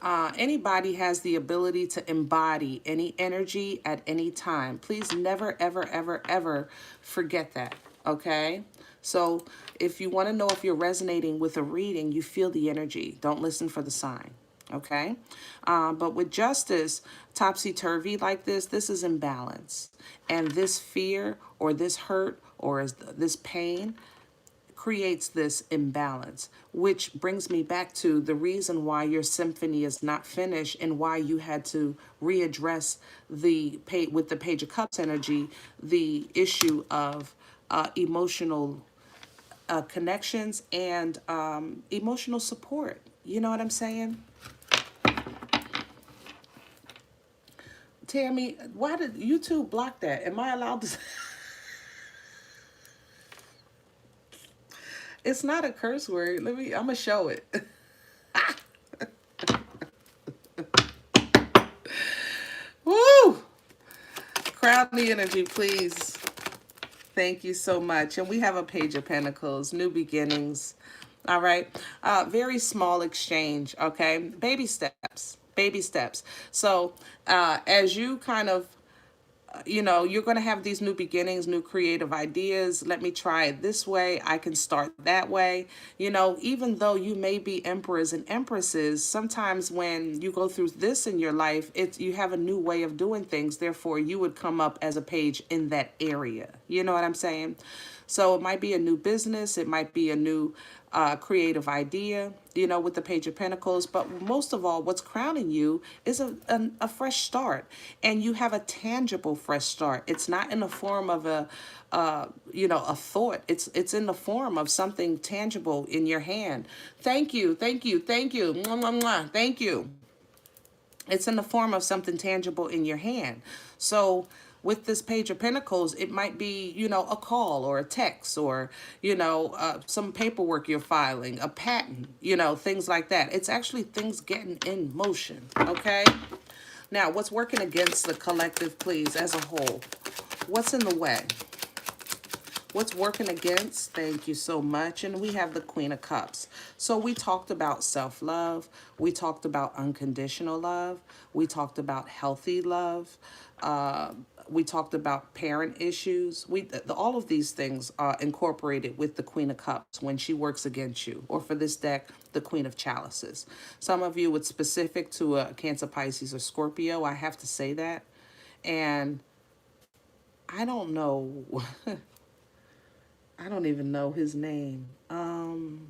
anybody has the ability to embody any energy at any time. Please never, ever, ever, ever forget that, okay? So if you want to know if you're resonating with a reading, you feel the energy. Don't listen for the sign, okay? But with justice, topsy-turvy like this is imbalance. And this fear or this hurt or this pain creates this imbalance, which brings me back to the reason why your symphony is not finished and why you had to readdress with the Page of Cups energy, the issue of emotional connections and emotional support. You know what I'm saying? Tammy, why did YouTube block that? Am I allowed to? It's not a curse word. I'm gonna show it. Woo! Crown the energy, please. Thank you so much. And we have a Page of Pentacles, new beginnings. All right. Very small exchange. Okay. Baby steps. Baby steps. So as you kind of you know, you're going to have these new beginnings, new creative ideas. Let me try it this way. I can start that way. You know, even though you may be emperors and empresses, sometimes when you go through this in your life, you have a new way of doing things. Therefore, you would come up as a page in that area. You know what I'm saying? So it might be a new business. It might be a new creative idea, you know, with the Page of Pentacles. But most of all, what's crowning you is a fresh start. And you have a tangible fresh start. It's not in the form of you know, a thought. It's in the form of something tangible in your hand. Thank you, thank you, thank you. Mwah, mwah, mwah. Thank you. It's in the form of something tangible in your hand. So with this Page of Pentacles, it might be, you know, a call or a text or, you know, some paperwork you're filing, a patent, you know, things like that. It's actually things getting in motion, okay? Now, what's working against the collective, please, as a whole? What's in the way? What's working against? Thank you so much. And we have the Queen of Cups. So we talked about self-love. We talked about unconditional love. We talked about healthy love. We talked about parent issues. All of these things are incorporated with the Queen of Cups when she works against you. Or for this deck, the Queen of Chalices. Some of you, it's specific to a Cancer, Pisces, or Scorpio. I have to say that. And I don't know... I don't even know his name. I'm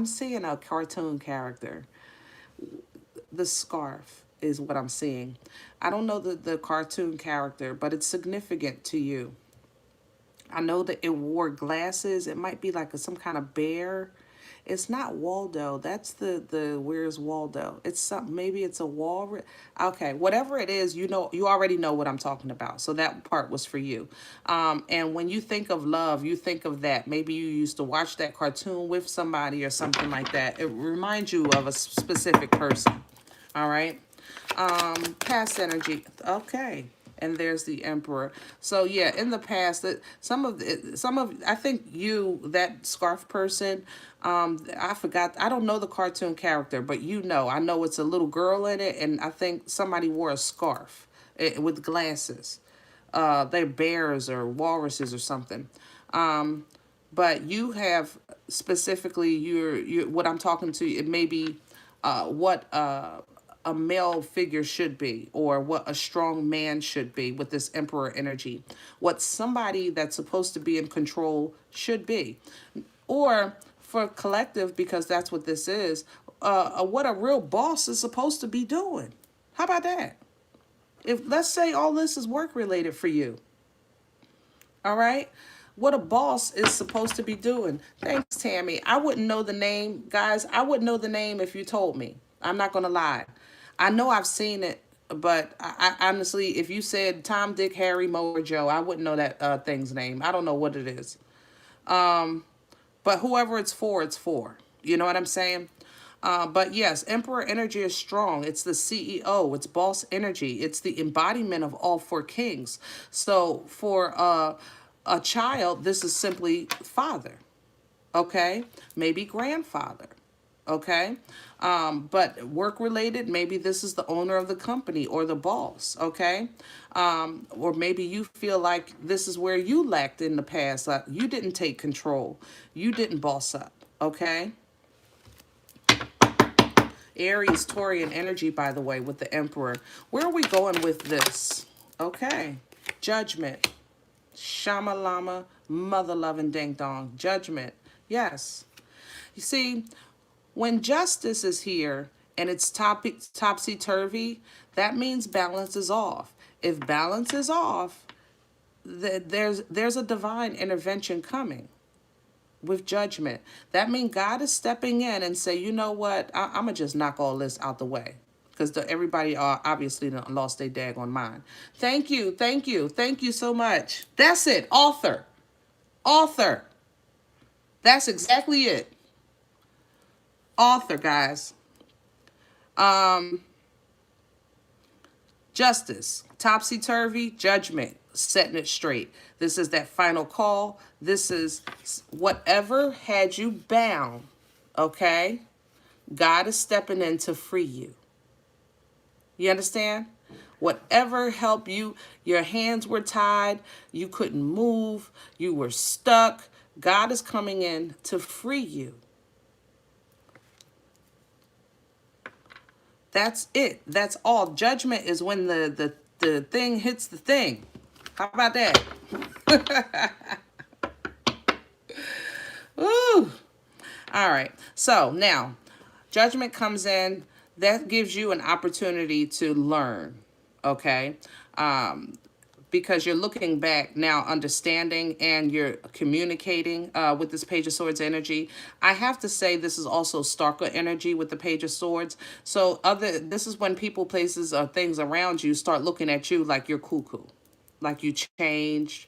seeing a cartoon character. The scarf is what I'm seeing. I don't know the cartoon character, but it's significant to you. I know that it wore glasses. It might be like some kind of bear. It's not Waldo. That's the Where's Waldo? It's something. Maybe it's a wall. Okay, whatever it is, you know, you already know what I'm talking about. So that part was for you. And when you think of love, you think of that. Maybe you used to watch that cartoon with somebody or something like that. It reminds you of a specific person. All right. Past energy. Okay. And there's the Emperor. So yeah, in the past, I think that scarf person, I forgot, I don't know the cartoon character, but you know, I know it's a little girl in it, and I think somebody wore a scarf with glasses. They're bears or walruses or something. But you have specifically what I'm talking to, it may be what a male figure should be, or what a strong man should be with this Emperor energy, what somebody that's supposed to be in control should be, or for collective, because that's what this is, what a real boss is supposed to be doing. How about that? If, let's say, all this is work related for you, all right, what a boss is supposed to be doing. Thanks, Tammy. I wouldn't know the name, guys. I wouldn't know the name if you told me. I'm not gonna lie. I know I've seen it, but I honestly, if you said Tom, Dick, Harry, Mo, or Joe, I wouldn't know that thing's name. I don't know what it is. But whoever it's for, it's for. You know what I'm saying? But yes, Emperor energy is strong. It's the CEO. It's boss energy. It's the embodiment of all four kings. So for a child, this is simply father. Okay? Maybe grandfather. Okay? But work-related, maybe this is the owner of the company or the boss, okay? Or maybe you feel like this is where you lacked in the past. Like you didn't take control. You didn't boss up, okay? Aries, Taurian energy, by the way, with the Emperor. Where are we going with this? Okay. Judgment. Shama Lama, mother loving ding dong. Judgment. Yes. You see, when justice is here and it's topsy-turvy, that means balance is off. If balance is off, there's a divine intervention coming with judgment. That means God is stepping in and say, you know what, I'm going to just knock all this out the way. Because everybody obviously lost their daggone mind. Thank you, thank you, thank you so much. That's it, author. Author. That's exactly it. Author, guys. Justice, topsy-turvy, judgment, setting it straight. This is that final call. This is whatever had you bound, okay? God is stepping in to free you. You understand? Whatever help you, your hands were tied, you couldn't move, you were stuck. God is coming in to free you. That's it. That's all. Judgment is when the thing hits the thing. How about that? Ooh. All right. So now, judgment comes in. That gives you an opportunity to learn. Okay? Because you're looking back now, understanding, and you're communicating with this Page of Swords energy. I have to say this is also Stalker energy with the Page of Swords. So this is when people, places, or things around you start looking at you like you're cuckoo, like you changed,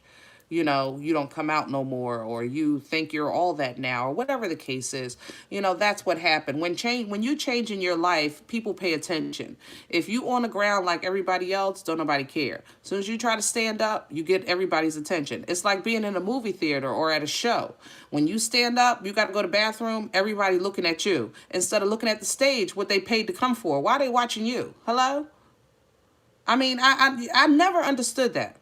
you know, you don't come out no more, or you think you're all that now, or whatever the case is. You know, that's what happened. When you change in your life, people pay attention. If you on the ground like everybody else, don't nobody care. As soon as you try to stand up, you get everybody's attention. It's like being in a movie theater or at a show. When you stand up, you got to go to the bathroom, everybody looking at you. Instead of looking at the stage, what they paid to come for. Why are they watching you? Hello? I mean, I never understood that.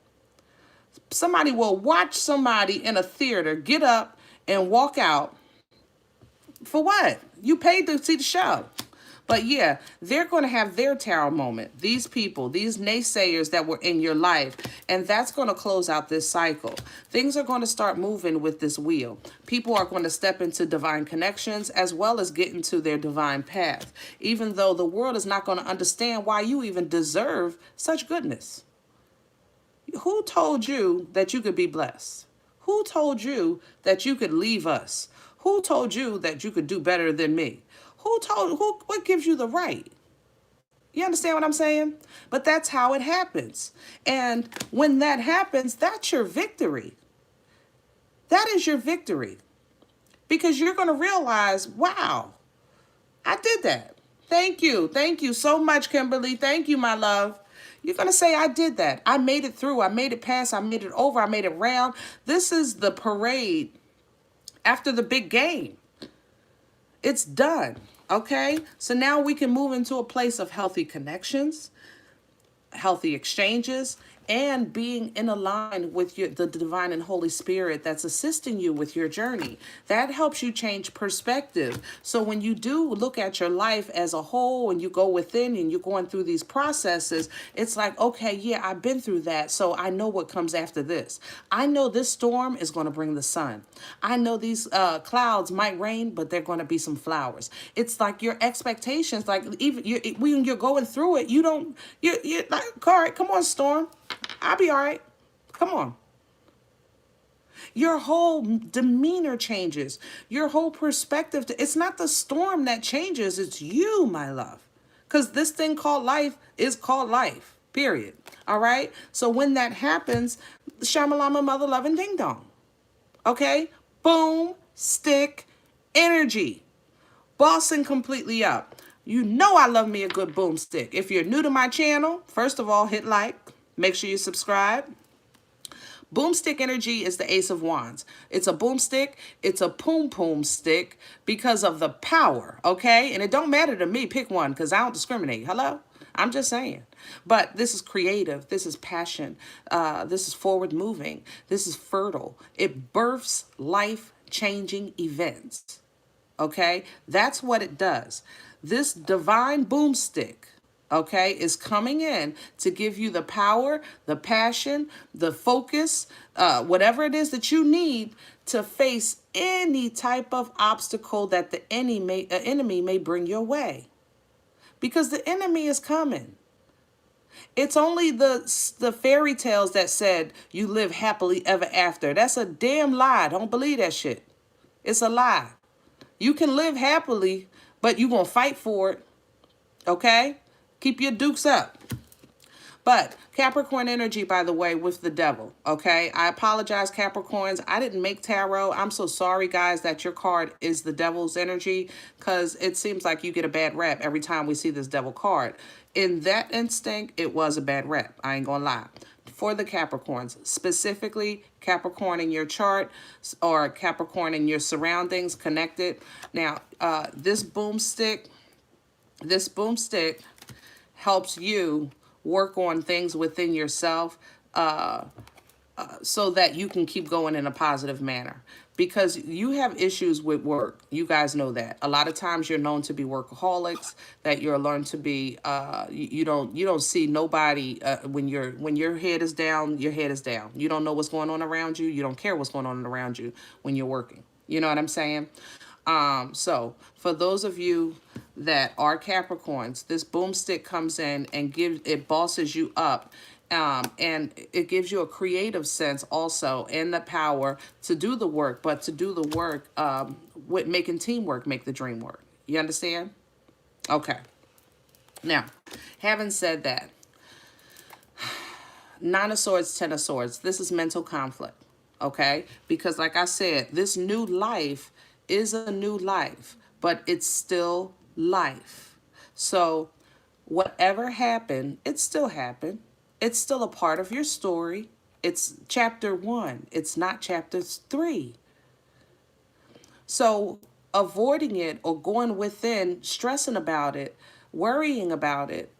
Somebody will watch somebody in a theater get up and walk out. For what? You paid to see the show. But yeah, they're going to have their tarot moment. These people, these naysayers that were in your life. And that's going to close out this cycle. Things are going to start moving with this wheel. People are going to step into divine connections as well as get into their divine path. Even though the world is not going to understand why you even deserve such goodness. Who told you that you could be blessed? Who told you that you could leave us? Who told you that you could do better than me? What gives you the right? You understand what I'm saying? But that's how it happens. And when that happens, that's your victory. That is your victory. Because you're going to realize, wow, I did that. Thank you. Thank you so much, Kimberly. Thank you, my love. You're going to say, I did that. I made it through. I made it past. I made it over. I made it round. This is the parade after the big game. It's done. Okay? So now we can move into a place of healthy connections, healthy exchanges, and being in a line with the divine and Holy Spirit that's assisting you with your journey. That helps you change perspective. So when you do look at your life as a whole and you go within and you're going through these processes, it's like, okay, yeah, I've been through that. So I know what comes after this. I know this storm is going to bring the sun. I know these clouds might rain, but they're going to be some flowers. It's like your expectations, like even when you're going through it, you're like, all right, come on, storm. I'll be all right. Come on. Your whole demeanor changes. Your whole perspective. It's not the storm that changes. It's you, my love. Because this thing called life is called life. Period. All right? So when that happens, shamalama, mother, loving, ding dong. Okay? Boom, stick, energy. Bossing completely up. You know I love me a good boomstick. If you're new to my channel, first of all, hit like. Make sure you subscribe. Boomstick energy is the Ace of Wands. It's a boomstick. It's a poom stick because of the power, okay? And it don't matter to me. Pick one because I don't discriminate. Hello? I'm just saying. But this is creative. This is passion. This is forward moving. This is fertile. It births life-changing events, okay? That's what it does. This divine boomstick, okay, is coming in to give you the power, the passion, the focus, whatever it is that you need to face any type of obstacle that the enemy may bring your way. Because the enemy is coming. It's only the fairy tales that said you live happily ever after. That's a damn lie. Don't believe that shit. It's a lie. You can live happily, but you're going to fight for it, okay? Keep your dukes up. But Capricorn energy, by the way, with the devil, okay? I apologize, Capricorns. I didn't make tarot. I'm so sorry, guys, that your card is the devil's energy because it seems like you get a bad rap every time we see this devil card. In that instinct, it was a bad rap. I ain't gonna lie. For the Capricorns, specifically Capricorn in your chart or Capricorn in your surroundings connected. Now, this boomstick helps you work on things within yourself so that you can keep going in a positive manner. Because you have issues with work. You guys know that. A lot of times you're known to be workaholics, that you're learned to be you don't see nobody when your head is down, your head is down. You don't know what's going on around you. You don't care what's going on around you when you're working. You know what I'm saying? So for those of you that are Capricorns, this boomstick comes in and it bosses you up. And it gives you a creative sense also and the power to do the work, but to do the work with making teamwork make the dream work. You understand? Okay. Now, having said that, 9 of Swords, 10 of Swords, this is mental conflict, okay? Because like I said, this new life is a new life, but it's still life. So whatever happened, it still happened. It's still a part of your story. It's chapter 1. It's not chapter 3. So avoiding it or going within, stressing about it, worrying about it,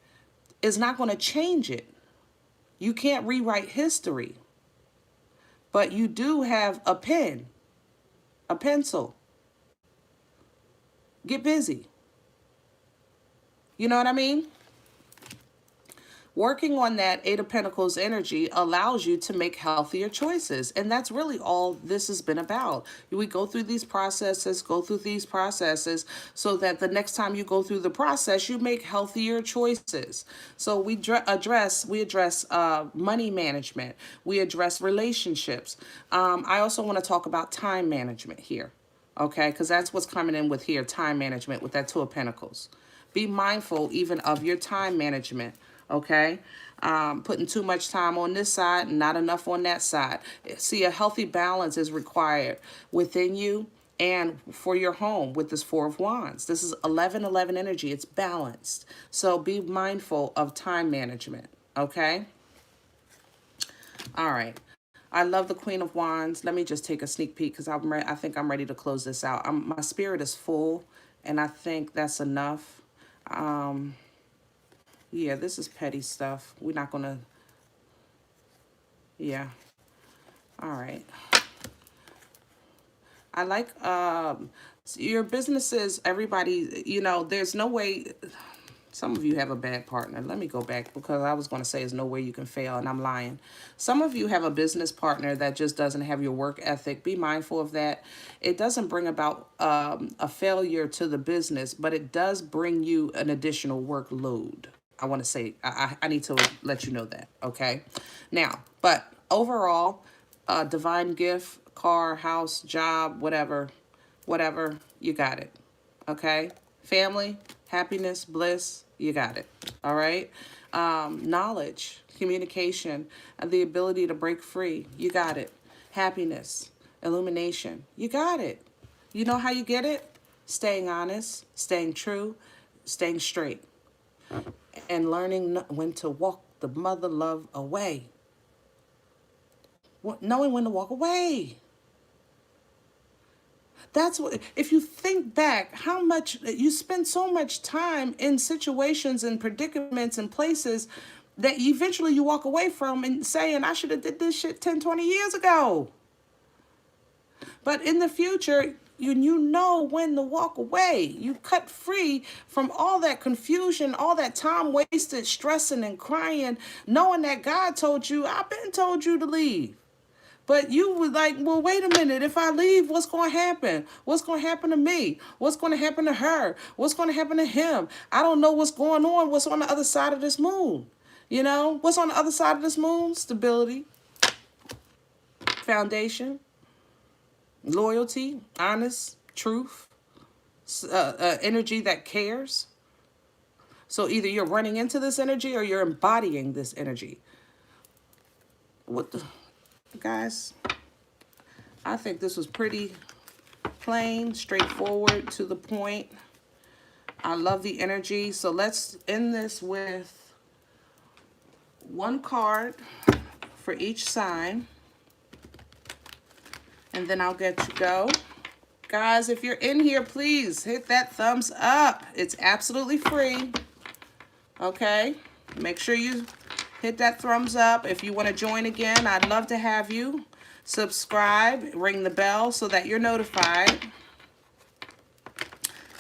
is not going to change it. You can't rewrite history. But you do have a pen, a pencil. Get busy. You know what I mean? Working on that 8 of Pentacles energy allows you to make healthier choices. And that's really all this has been about. We go through these processes, so that the next time you go through the process, you make healthier choices. So we address money management. We address relationships. I also want to talk about time management here. Okay, because that's what's coming in with here, time management with that 2 of Pentacles. Be mindful even of your time management. Okay, putting too much time on this side and not enough on that side. See, a healthy balance is required within you and for your home with this 4 of Wands. This is 11-11 energy. It's balanced. So be mindful of time management. Okay. All right. I love the Queen of Wands. Let me just take a sneak peek because I think I'm ready to close this out. My spirit is full, and I think that's enough. Yeah, this is petty stuff. We're not going to... Yeah. All right. I like your businesses, everybody, you know, there's no way... Some of you have a bad partner. Let me go back because I was going to say there's no way you can fail, and I'm lying. Some of you have a business partner that just doesn't have your work ethic. Be mindful of that. It doesn't bring about a failure to the business, but it does bring you an additional workload. I want to say, I need to let you know that, okay? Now, but overall, divine gift, car, house, job, whatever, you got it, okay? Family, happiness, bliss, you got it, all right? Knowledge, communication, and the ability to break free, you got it. Happiness, illumination, you got it. You know how you get it? Staying honest, staying true, staying straight, and learning when to walk the mother love away. Knowing when to walk away. That's what, if you think back, how much you spend so much time in situations and predicaments and places that eventually you walk away from and saying, I should have did this shit 10, 20 years ago. But in the future, you know when to walk away. You cut free from all that confusion, all that time wasted stressing and crying, knowing that God told you, I've been told you to leave. But you were like, well, wait a minute. If I leave, what's going to happen? What's going to happen to me? What's going to happen to her? What's going to happen to him? I don't know what's going on. What's on the other side of this moon? You know, what's on the other side of this moon? Stability, foundation, loyalty, honest, truth, energy that cares. So either you're running into this energy or you're embodying this energy. What the... Guys, I think this was pretty plain, straightforward, to the point. I love the energy. So let's end this with one card for each sign. And then I'll get to go. Guys, if you're in here, please hit that thumbs up. It's absolutely free. Okay? Make sure you hit that thumbs up. If you want to join again, I'd love to have you. Subscribe, ring the bell so that you're notified.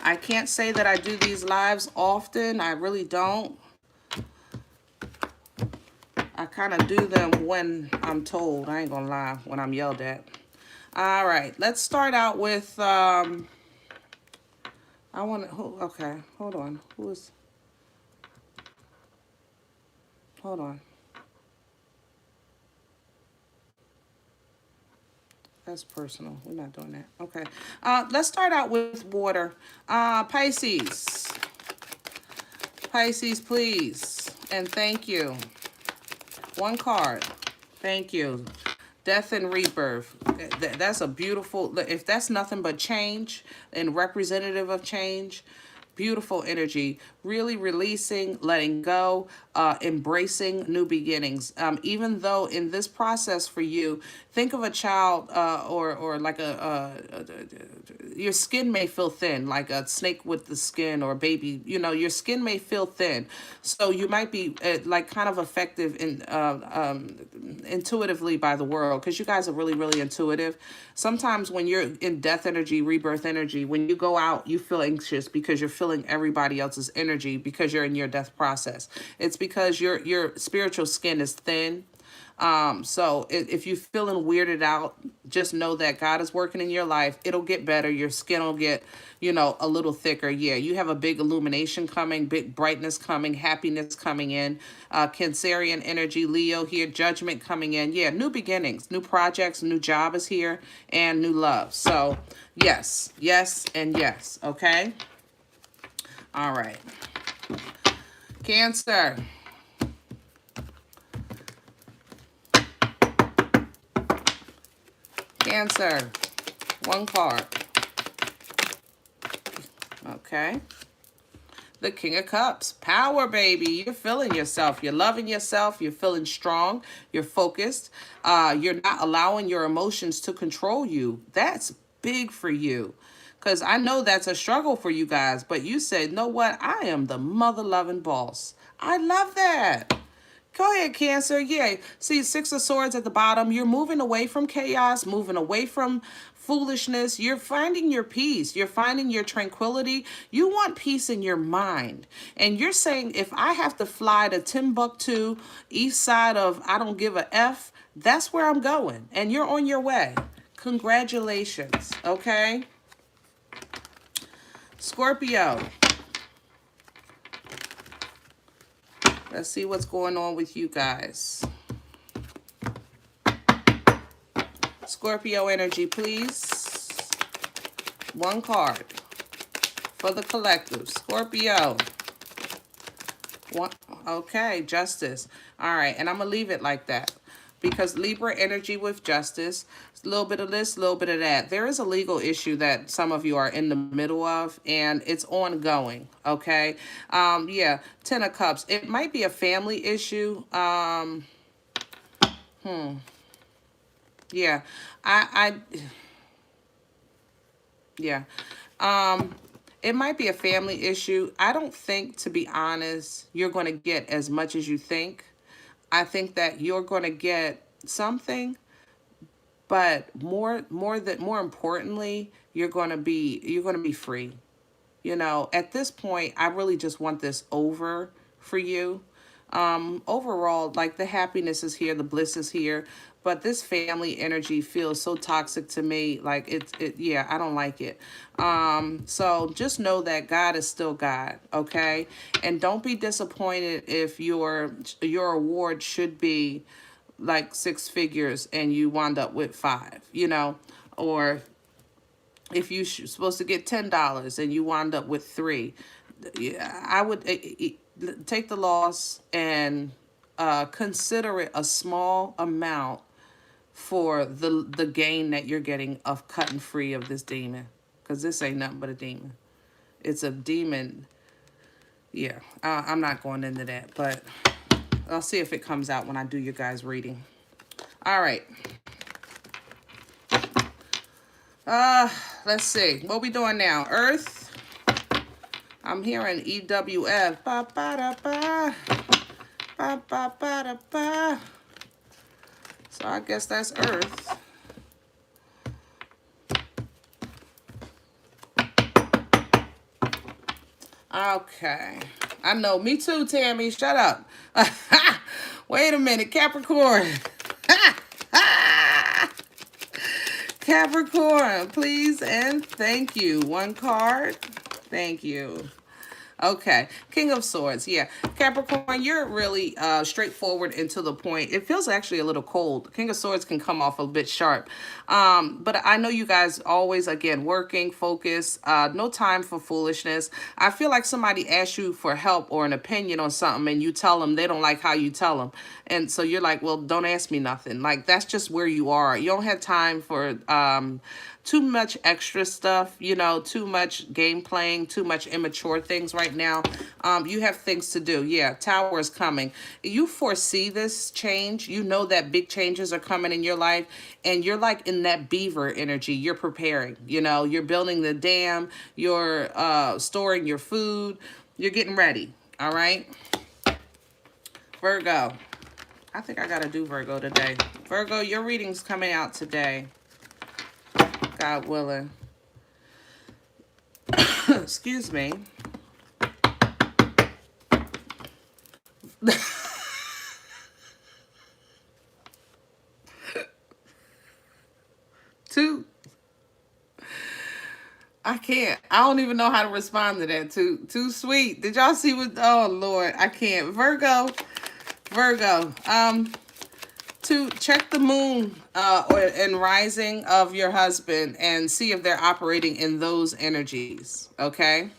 I can't say that I do these lives often. I really don't. I kind of do them when I'm told. I ain't gonna lie, when I'm yelled at. All right, let's start out with, okay, hold on. Hold on. That's personal. We're not doing that. Okay. Let's start out with water. Pisces. Pisces, please. And thank you. One card. Thank you. Death and rebirth. That's a beautiful, if that's nothing but change and representative of change, beautiful energy. Really releasing, letting go, embracing new beginnings. Even though in this process for you, think of a child or like your skin may feel thin, like a snake with the skin, or a baby, you know, your skin may feel thin. So you might be like kind of effective in intuitively by the world, because you guys are really, really intuitive. Sometimes when you're in death energy, rebirth energy, when you go out, you feel anxious because you're feeling everybody else's energy because you're in your death process. It's because your spiritual skin is thin. So if you're feeling weirded out, just know that God is working in your life. It'll get better. Your skin will get, you know, a little thicker. Yeah, you have a big illumination coming, big brightness coming, happiness coming in, Cancerian energy, Leo here, judgment coming in. Yeah, new beginnings, new projects, new job is here, and new love. So yes, yes, and yes. Okay. All right. Cancer. Cancer. One card. Okay. The King of Cups. Power, baby. You're feeling yourself. You're loving yourself. You're feeling strong. You're focused. You're not allowing your emotions to control you. That's big for you. Because I know that's a struggle for you guys. But you said, know what? I am the mother-loving boss. I love that. Go ahead, Cancer. Yeah. See, Six of Swords at the bottom. You're moving away from chaos, moving away from foolishness. You're finding your peace. You're finding your tranquility. You want peace in your mind. And you're saying, if I have to fly to Timbuktu, east side of I don't give a F, that's where I'm going. And you're on your way. Congratulations. Okay? Scorpio. Let's see what's going on with you guys. Scorpio energy, please. One card for the collective. Scorpio. One. Okay, justice. All right, and I'm going to leave it like that. Because Libra energy with justice, a little bit of this, a little bit of that. There is a legal issue that some of you are in the middle of, and it's ongoing, okay? Yeah, Ten of Cups. It might be a family issue. Yeah, yeah. It might be a family issue. I don't think, to be honest, you're going to get as much as you think. I think that you're going to get something, but more importantly, you're going to be free. You know, at this point, I really just want this over for you. Overall, like, the happiness is here, the bliss is here, but this family energy feels so toxic to me. Like, yeah, I don't like it. So just know that God is still God, okay? And don't be disappointed if your award should be like 6 figures and you wind up with 5, you know, or if you're supposed to get $10 and you wind up with 3. I would take the loss and consider it a small amount for the gain that you're getting of cutting free of this demon, because this ain't nothing but a demon. It's a demon. Yeah, I'm not going into that, but I'll see if it comes out when I do your guys' reading. All right. Let's see. What we doing now? Earth. I'm hearing EWF. Ba, ba, da, ba. Ba, ba, ba, da, ba. So I guess that's Earth. Okay. I know. Me too, Tammy. Shut up. Wait a minute. Capricorn. Capricorn, please and thank you. One card. Thank you. Okay, King of Swords. Yeah, Capricorn, you're really straightforward and to the point. It feels actually a little cold. King of Swords can come off a bit sharp. But I know you guys always, again, working, focus, no time for foolishness. I feel like somebody asks you for help or an opinion on something and you tell them they don't like how you tell them. And so you're like, well, don't ask me nothing. Like, that's just where you are. You don't have time for too much extra stuff, you know, too much game playing, too much immature things right now. You have things to do. Yeah, Tower is coming. You foresee this change. You know that big changes are coming in your life, and you're like in that beaver energy. You're preparing, you know, you're building the dam, you're storing your food, you're getting ready. All right. Virgo. I think I got to do Virgo today. Virgo, your reading's coming out today. God willing. Excuse me. I can't. I don't even know how to respond to that. Too sweet. Did y'all see what? Oh Lord, I can't. Virgo. To check the moon and rising of your husband and see if they're operating in those energies. Okay.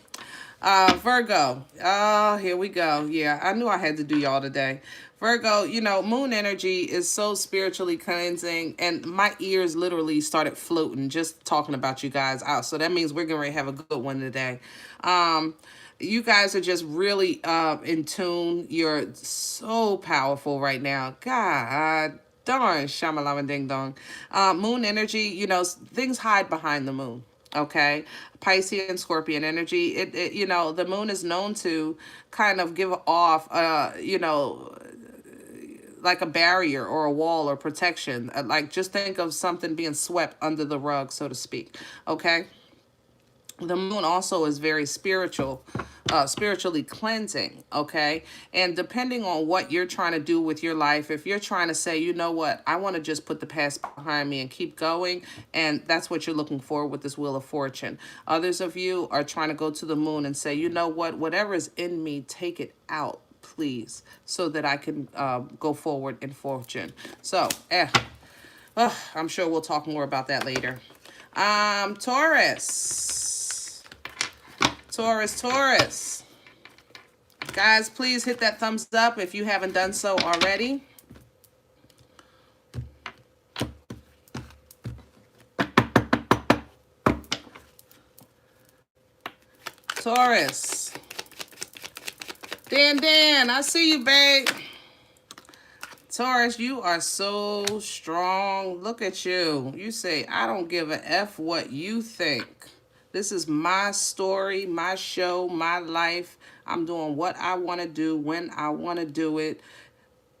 Virgo. Oh, here we go. Yeah, I knew I had to do y'all today. Virgo, you know, moon energy is so spiritually cleansing, and my ears literally started floating just talking about you guys out. So that means we're going to have a good one today. You guys are just really in tune. You're so powerful right now. God darn, shamalama ding dong. Moon energy, you know, things hide behind the moon. Okay, Pisces and Scorpion energy. You know, the moon is known to kind of give off, you know, like a barrier or a wall or protection. Like, just think of something being swept under the rug, so to speak. Okay. The moon also is very spiritual, spiritually cleansing, okay? And depending on what you're trying to do with your life, if you're trying to say, you know what, I want to just put the past behind me and keep going, and that's what you're looking for with this Wheel of Fortune. Others of you are trying to go to the moon and say, you know what, whatever is in me, take it out, please, so that I can go forward in fortune. So, I'm sure we'll talk more about that later. Taurus. Guys, please hit that thumbs up if you haven't done so already. Taurus. Dan, I see you, babe. Taurus, you are so strong. Look at you. You say, I don't give a F what you think. This is my story, my show, my life. I'm doing what I want to do when I want to do it,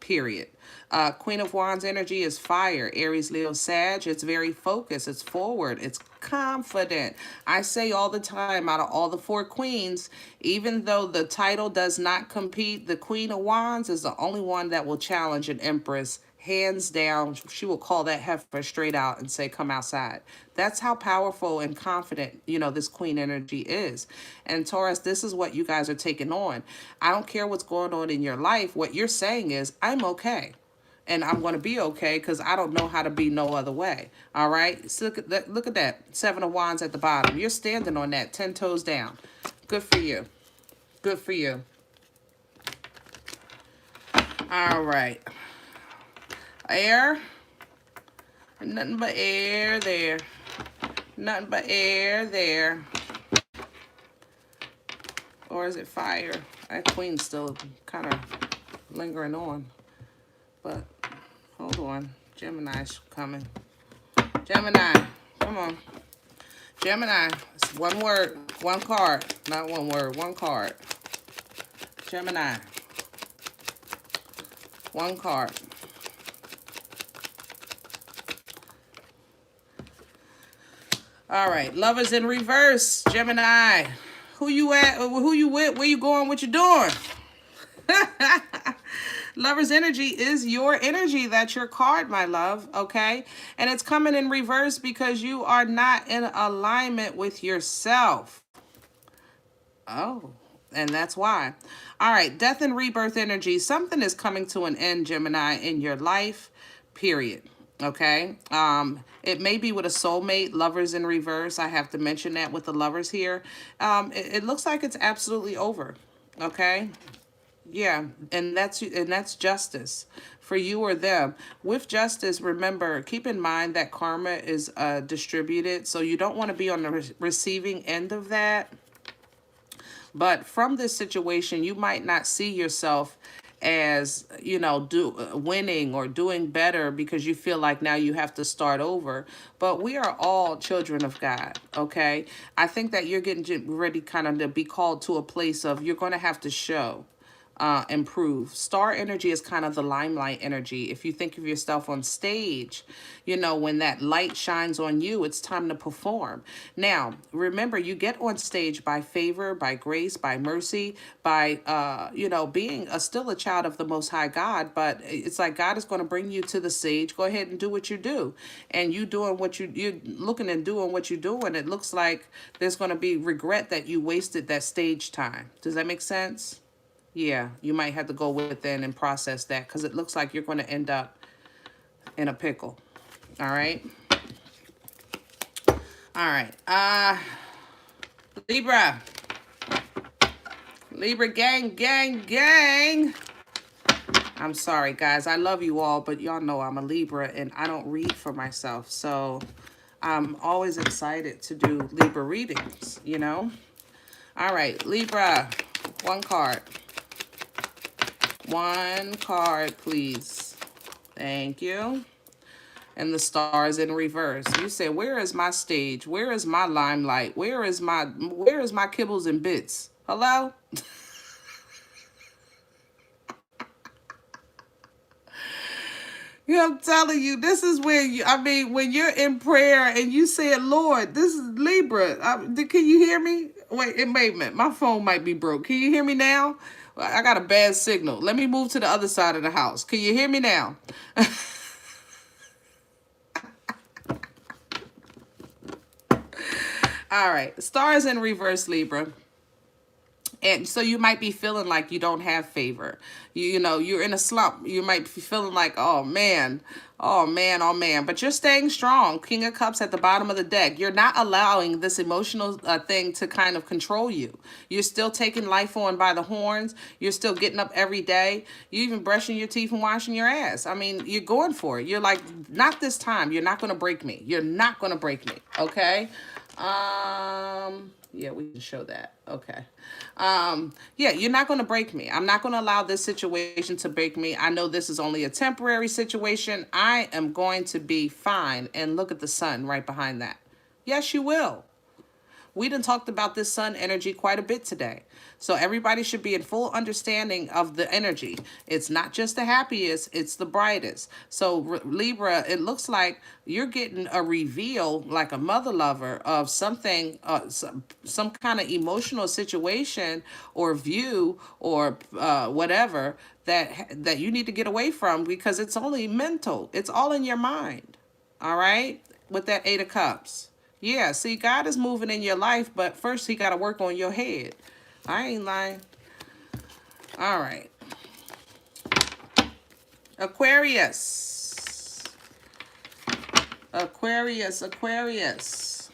period. Queen of Wands energy is fire. Aries, Leo, Sag. It's very focused. It's forward. It's confident. I say all the time, out of all the four queens, even though the title does not compete, the Queen of Wands is the only one that will challenge an Empress. Hands down, she will call that heifer straight out and say, come outside. That's how powerful and confident, you know, this queen energy is. And Taurus, this is what you guys are taking on. I don't care what's going on in your life. What you're saying is, I'm okay. And I'm going to be okay because I don't know how to be no other way. All right? So look at that. 7 of Wands at the bottom. You're standing on that, 10 toes down. Good for you. Good for you. All right. Air. Nothing but air there. Nothing but air there. Or is it fire? That queen's still kind of lingering on. But hold on. Gemini's coming. Gemini. Come on. Gemini. It's one word. One card. Not one word. One card. Gemini. One card. All right, Lovers in reverse, Gemini. Who you at? Who you with? Where you going? What you doing? Lover's energy is your energy. That's your card, my love, okay? And it's coming in reverse because you are not in alignment with yourself. Oh, and that's why. All right, death and rebirth energy. Something is coming to an end, Gemini, in your life, period. Okay? It may be with a soulmate, lovers in reverse. I have to mention that with the lovers here. It looks like it's absolutely over. Okay? Yeah, and that's justice for you or them. With justice, remember, keep in mind that karma is distributed, so you don't want to be on the receiving end of that. But from this situation, you might not see yourself as, you know, winning or doing better because you feel like now you have to start over. But we are all children of God, okay? I think that you're getting ready kind of to be called to a place of you're going to have to show. Improve. Star energy is kind of the limelight energy. If you think of yourself on stage, you know, when that light shines on you, it's time to perform. Now, remember, you get on stage by favor, by grace, by mercy, by, you know, being still a child of the Most High God. But it's like God is going to bring you to the stage. Go ahead and do what you do. And you doing what you're looking and doing what you're doing. It looks like there's going to be regret that you wasted that stage time. Does that make sense? Yeah, you might have to go within and process that because it looks like you're going to end up in a pickle. All right. All right. Libra. Libra gang, gang, gang. I'm sorry, guys. I love you all, but y'all know I'm a Libra and I don't read for myself. So I'm always excited to do Libra readings, you know. All right, Libra. One card. One card, please. Thank you. And the stars in reverse. You say, where is my stage? Where is my limelight? Where is my kibbles and bits? Hello? You know, I'm telling you, this is where you, I mean, when you're in prayer and you say, Lord, this is Libra. Can you hear me? Wait, my phone might be broke. Can you hear me now? I got a bad signal. Let me move to the other side of the house. Can you hear me now? All right. Stars in reverse, Libra. And so you might be feeling like you don't have favor. You know, you're in a slump. You might be feeling like, oh, man. Oh, man. Oh, man. But you're staying strong. King of Cups at the bottom of the deck. You're not allowing this emotional thing to kind of control you. You're still taking life on by the horns. You're still getting up every day. You're even brushing your teeth and washing your ass. I mean, you're going for it. You're like, not this time. You're not going to break me. You're not going to break me. Okay? Yeah, we can show that. Okay. Yeah, you're not going to break me. I'm not going to allow this situation to break me. I know this is only a temporary situation. I am going to be fine. And look at the sun right behind that. Yes, you will. We done talked about this sun energy quite a bit today. So everybody should be in full understanding of the energy. It's not just the happiest, it's the brightest. So Libra, it looks like you're getting a reveal, like a mother lover, of something, some kind of emotional situation or view or whatever that you need to get away from because it's only mental. It's all in your mind. All right? With that Eight of Cups. Yeah, see, God is moving in your life, but first he got to work on your head. I ain't lying. All right. Aquarius. Aquarius, Aquarius.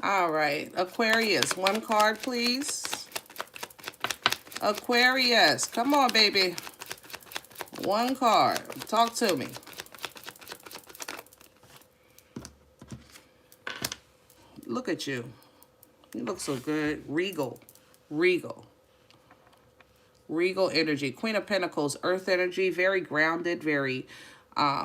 All right, Aquarius, one card, please. Aquarius, come on, baby. One card. Talk to me. Look at you. You look so good. Regal. Regal. Regal energy. Queen of Pentacles, earth energy. Very grounded, very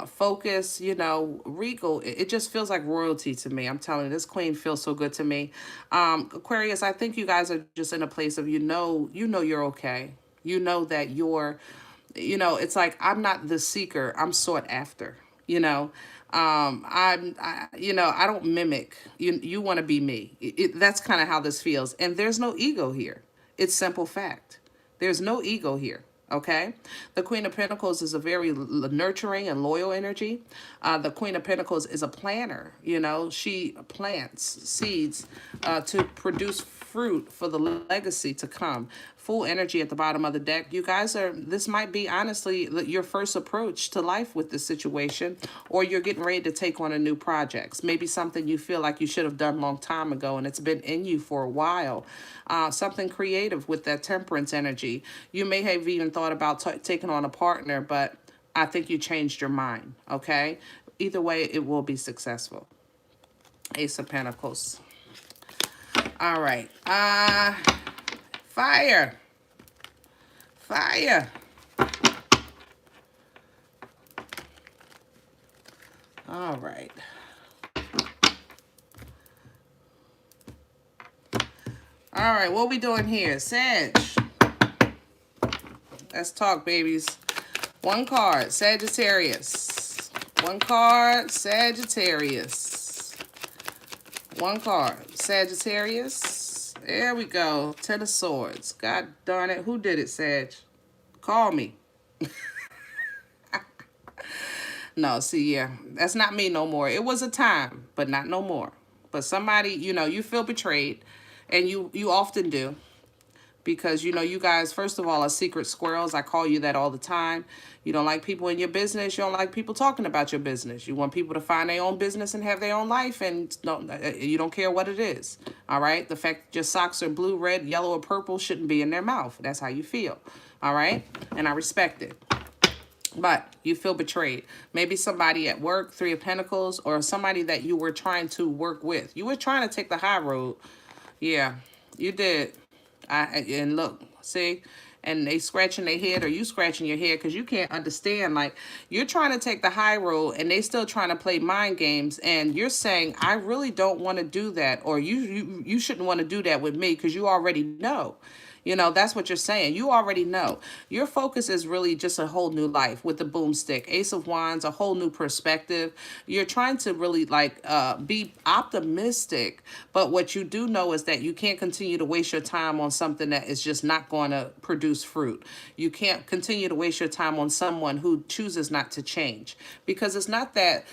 focus, you know, regal. It just feels like royalty to me. I'm telling you, this queen feels so good to me. Aquarius, I think you guys are just in a place of, you know you're okay. You know that you're, it's like, I'm not the seeker, I'm sought after, you know. I don't mimic. You want to be me. That's kind of how this feels. And there's no ego here. It's simple fact. There's no ego here. Okay, the Queen of Pentacles is a very nurturing and loyal energy. The Queen of Pentacles is a planner. You know, she plants seeds to produce fruit for the legacy to come. Full energy at the bottom of the deck. You guys this might be honestly your first approach to life with this situation, or you're getting ready to take on a new project. Maybe something you feel like you should have done a long time ago and it's been in you for a while. Something creative with that Temperance energy. You may have even thought about taking on a partner, but I think you changed your mind, okay? Either way, it will be successful. Ace of Pentacles. All right. Fire. Fire. All right. All right, what we doing here? Sag. Let's talk, babies. One card, Sagittarius. One card, Sagittarius. One card, Sagittarius. There we go. Ten of Swords. God darn it. Who did it, Sag? Call me. No, see, yeah. That's not me no more. It was a time, but not no more. But somebody, you feel betrayed. And you often do. Because, you guys, first of all, are secret squirrels. I call you that all the time. You don't like people in your business. You don't like people talking about your business. You want people to find their own business and have their own life, and you don't care what it is. All right? The fact that your socks are blue, red, yellow, or purple shouldn't be in their mouth. That's how you feel. All right? And I respect it. But you feel betrayed. Maybe somebody at work, Three of Pentacles, or somebody that you were trying to work with. You were trying to take the high road. Yeah, you did. And look, see, and they scratching their head, or you scratching your head, because you can't understand. Like, you're trying to take the high road and they still trying to play mind games, and you're saying, I really don't want to do that, or you shouldn't want to do that with me, because you already know. That's what you're saying. You already know. Your focus is really just a whole new life with the boomstick. Ace of Wands, a whole new perspective. You're trying to really be optimistic. But what you do know is that you can't continue to waste your time on something that is just not going to produce fruit. You can't continue to waste your time on someone who chooses not to change. Because it's not that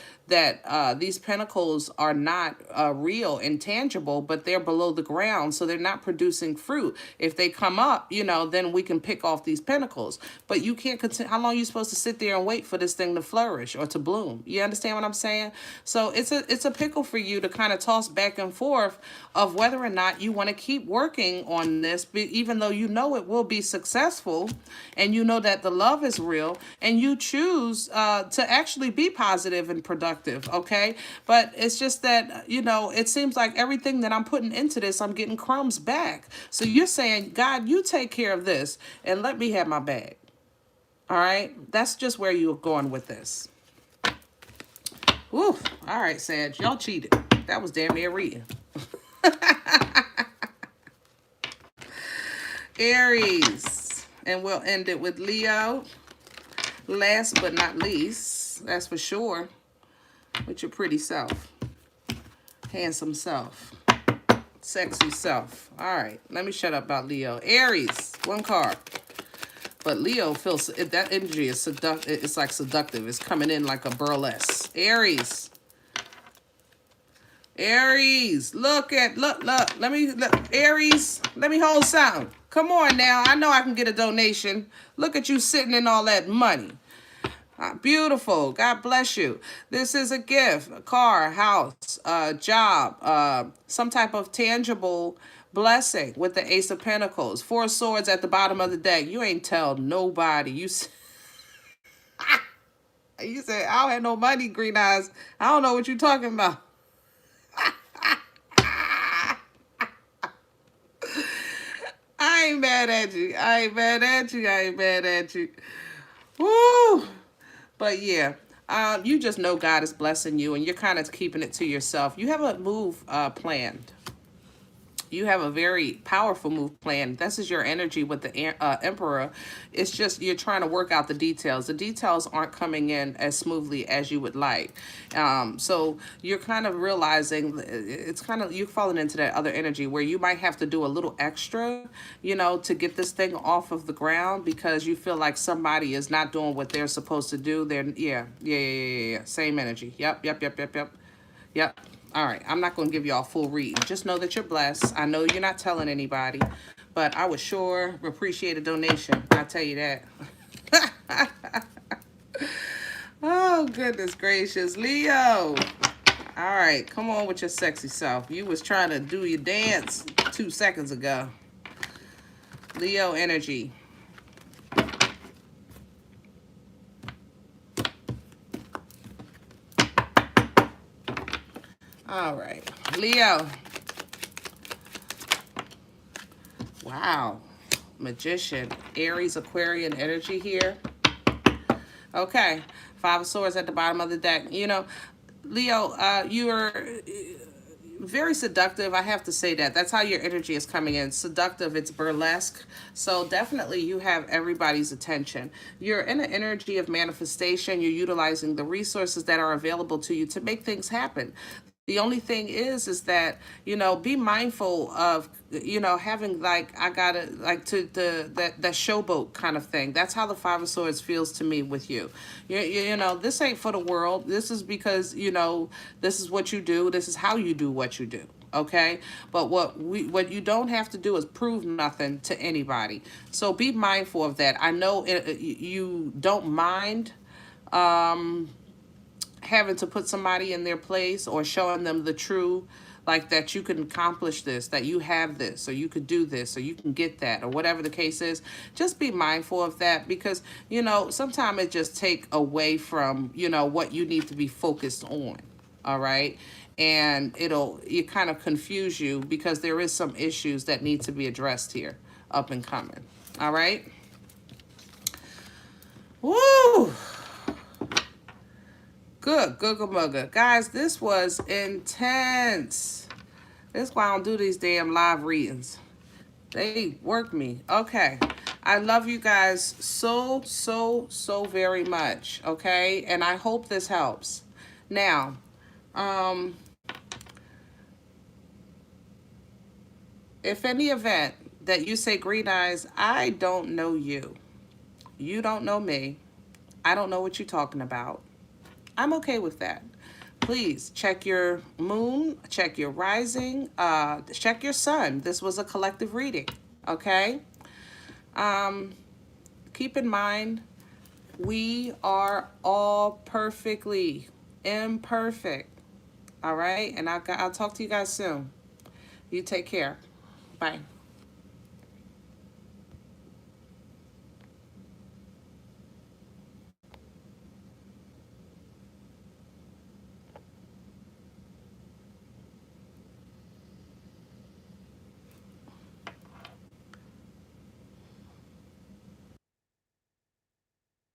these pentacles are not real and tangible, but they're below the ground, so they're not producing fruit. If they come up, then we can pick off these pentacles. But you can't continue. How long are you supposed to sit there and wait for this thing to flourish or to bloom? You understand what I'm saying? So it's a pickle for you to kind of toss back and forth of whether or not you want to keep working on this, even though you know it will be successful, and you know that the love is real, and you choose to actually be positive and productive. Okay, but it's just that it seems like everything that I'm putting into this, I'm getting crumbs back. So you're saying, God, you take care of this and let me have my bag. All right, that's just where you're going with this. Woo. All right, Sag, y'all cheated. That was damn near reading. Aries, and we'll end it with Leo. Last but not least, that's for sure, with your pretty self, handsome self, sexy self. All right, let me shut up about Leo. Aries, one card. But Leo feels, that energy is seductive. It's like seductive. It's coming in like a burlesque. Aries. Aries, look. Aries, let me hold something. Come on now. I know I can get a donation. Look at you sitting in all that money. Beautiful. God bless you. This is a gift, a car, house, job, some type of tangible blessing with the Ace of Pentacles. Four of Swords at the bottom of the deck. You ain't tell nobody. You said, I don't have no money, Green Eyes. I don't know what you're talking about. I ain't mad at you. I ain't mad at you. Woo! But yeah, You just know God is blessing you, and you're kind of keeping it to yourself. You have a move planned. You have a very powerful move planned. This is your energy with the Emperor. It's just you're trying to work out the details. The details aren't coming in as smoothly as you would like. So you're kind of realizing it's kind of, you're falling into that other energy where you might have to do a little extra, you know, to get this thing off of the ground because you feel like somebody is not doing what they're supposed to do. Yeah. Same energy. Yep. All right, I'm not going to give y'all a full read. Just know that you're blessed. I know you're not telling anybody, but I would sure appreciate a donation. I'll tell you that. Oh, goodness gracious. Leo. All right, come on with your sexy self. You was trying to do your dance 2 seconds ago. Leo energy. All right, Leo. Wow. Magician. Aries, Aquarian energy here. Okay. 5 of Swords at the bottom of the deck. You know, Leo, you're very seductive. I have to say that. That's how your energy is coming in. Seductive, it's burlesque. So definitely you have everybody's attention. You're in an energy of manifestation. You're utilizing the resources that are available to you to make things happen. The only thing is that, you know, be mindful of, you know, having like, I gotta, like to that showboat kind of thing. That's how the 5 of Swords feels to me with you. You know, this ain't for the world. This is because, you know, this is what you do. This is how you do what you do. Okay. But what you don't have to do is prove nothing to anybody. So be mindful of that. I know you don't mind, having to put somebody in their place or showing them the true, like that you can accomplish this, that you have this, or you could do this, or you can get that, or whatever the case is. Just be mindful of that because, you know, sometimes it just take away from, you know, what you need to be focused on. All right. And it kind of confuse you because there is some issues that need to be addressed here up and coming. All right. Woo! Good, mugga. Guys, this was intense. That's why I don't do these damn live readings. They work me. Okay. I love you guys so very much. Okay? And I hope this helps. Now, if any event that you say, Green Eyes, I don't know you. You don't know me. I don't know what you're talking about. I'm okay with that. Please check your moon, check your rising, check your sun. This was a collective reading, okay? Keep in mind, we are all perfectly imperfect, all right? And I'll talk to you guys soon. You take care. Bye.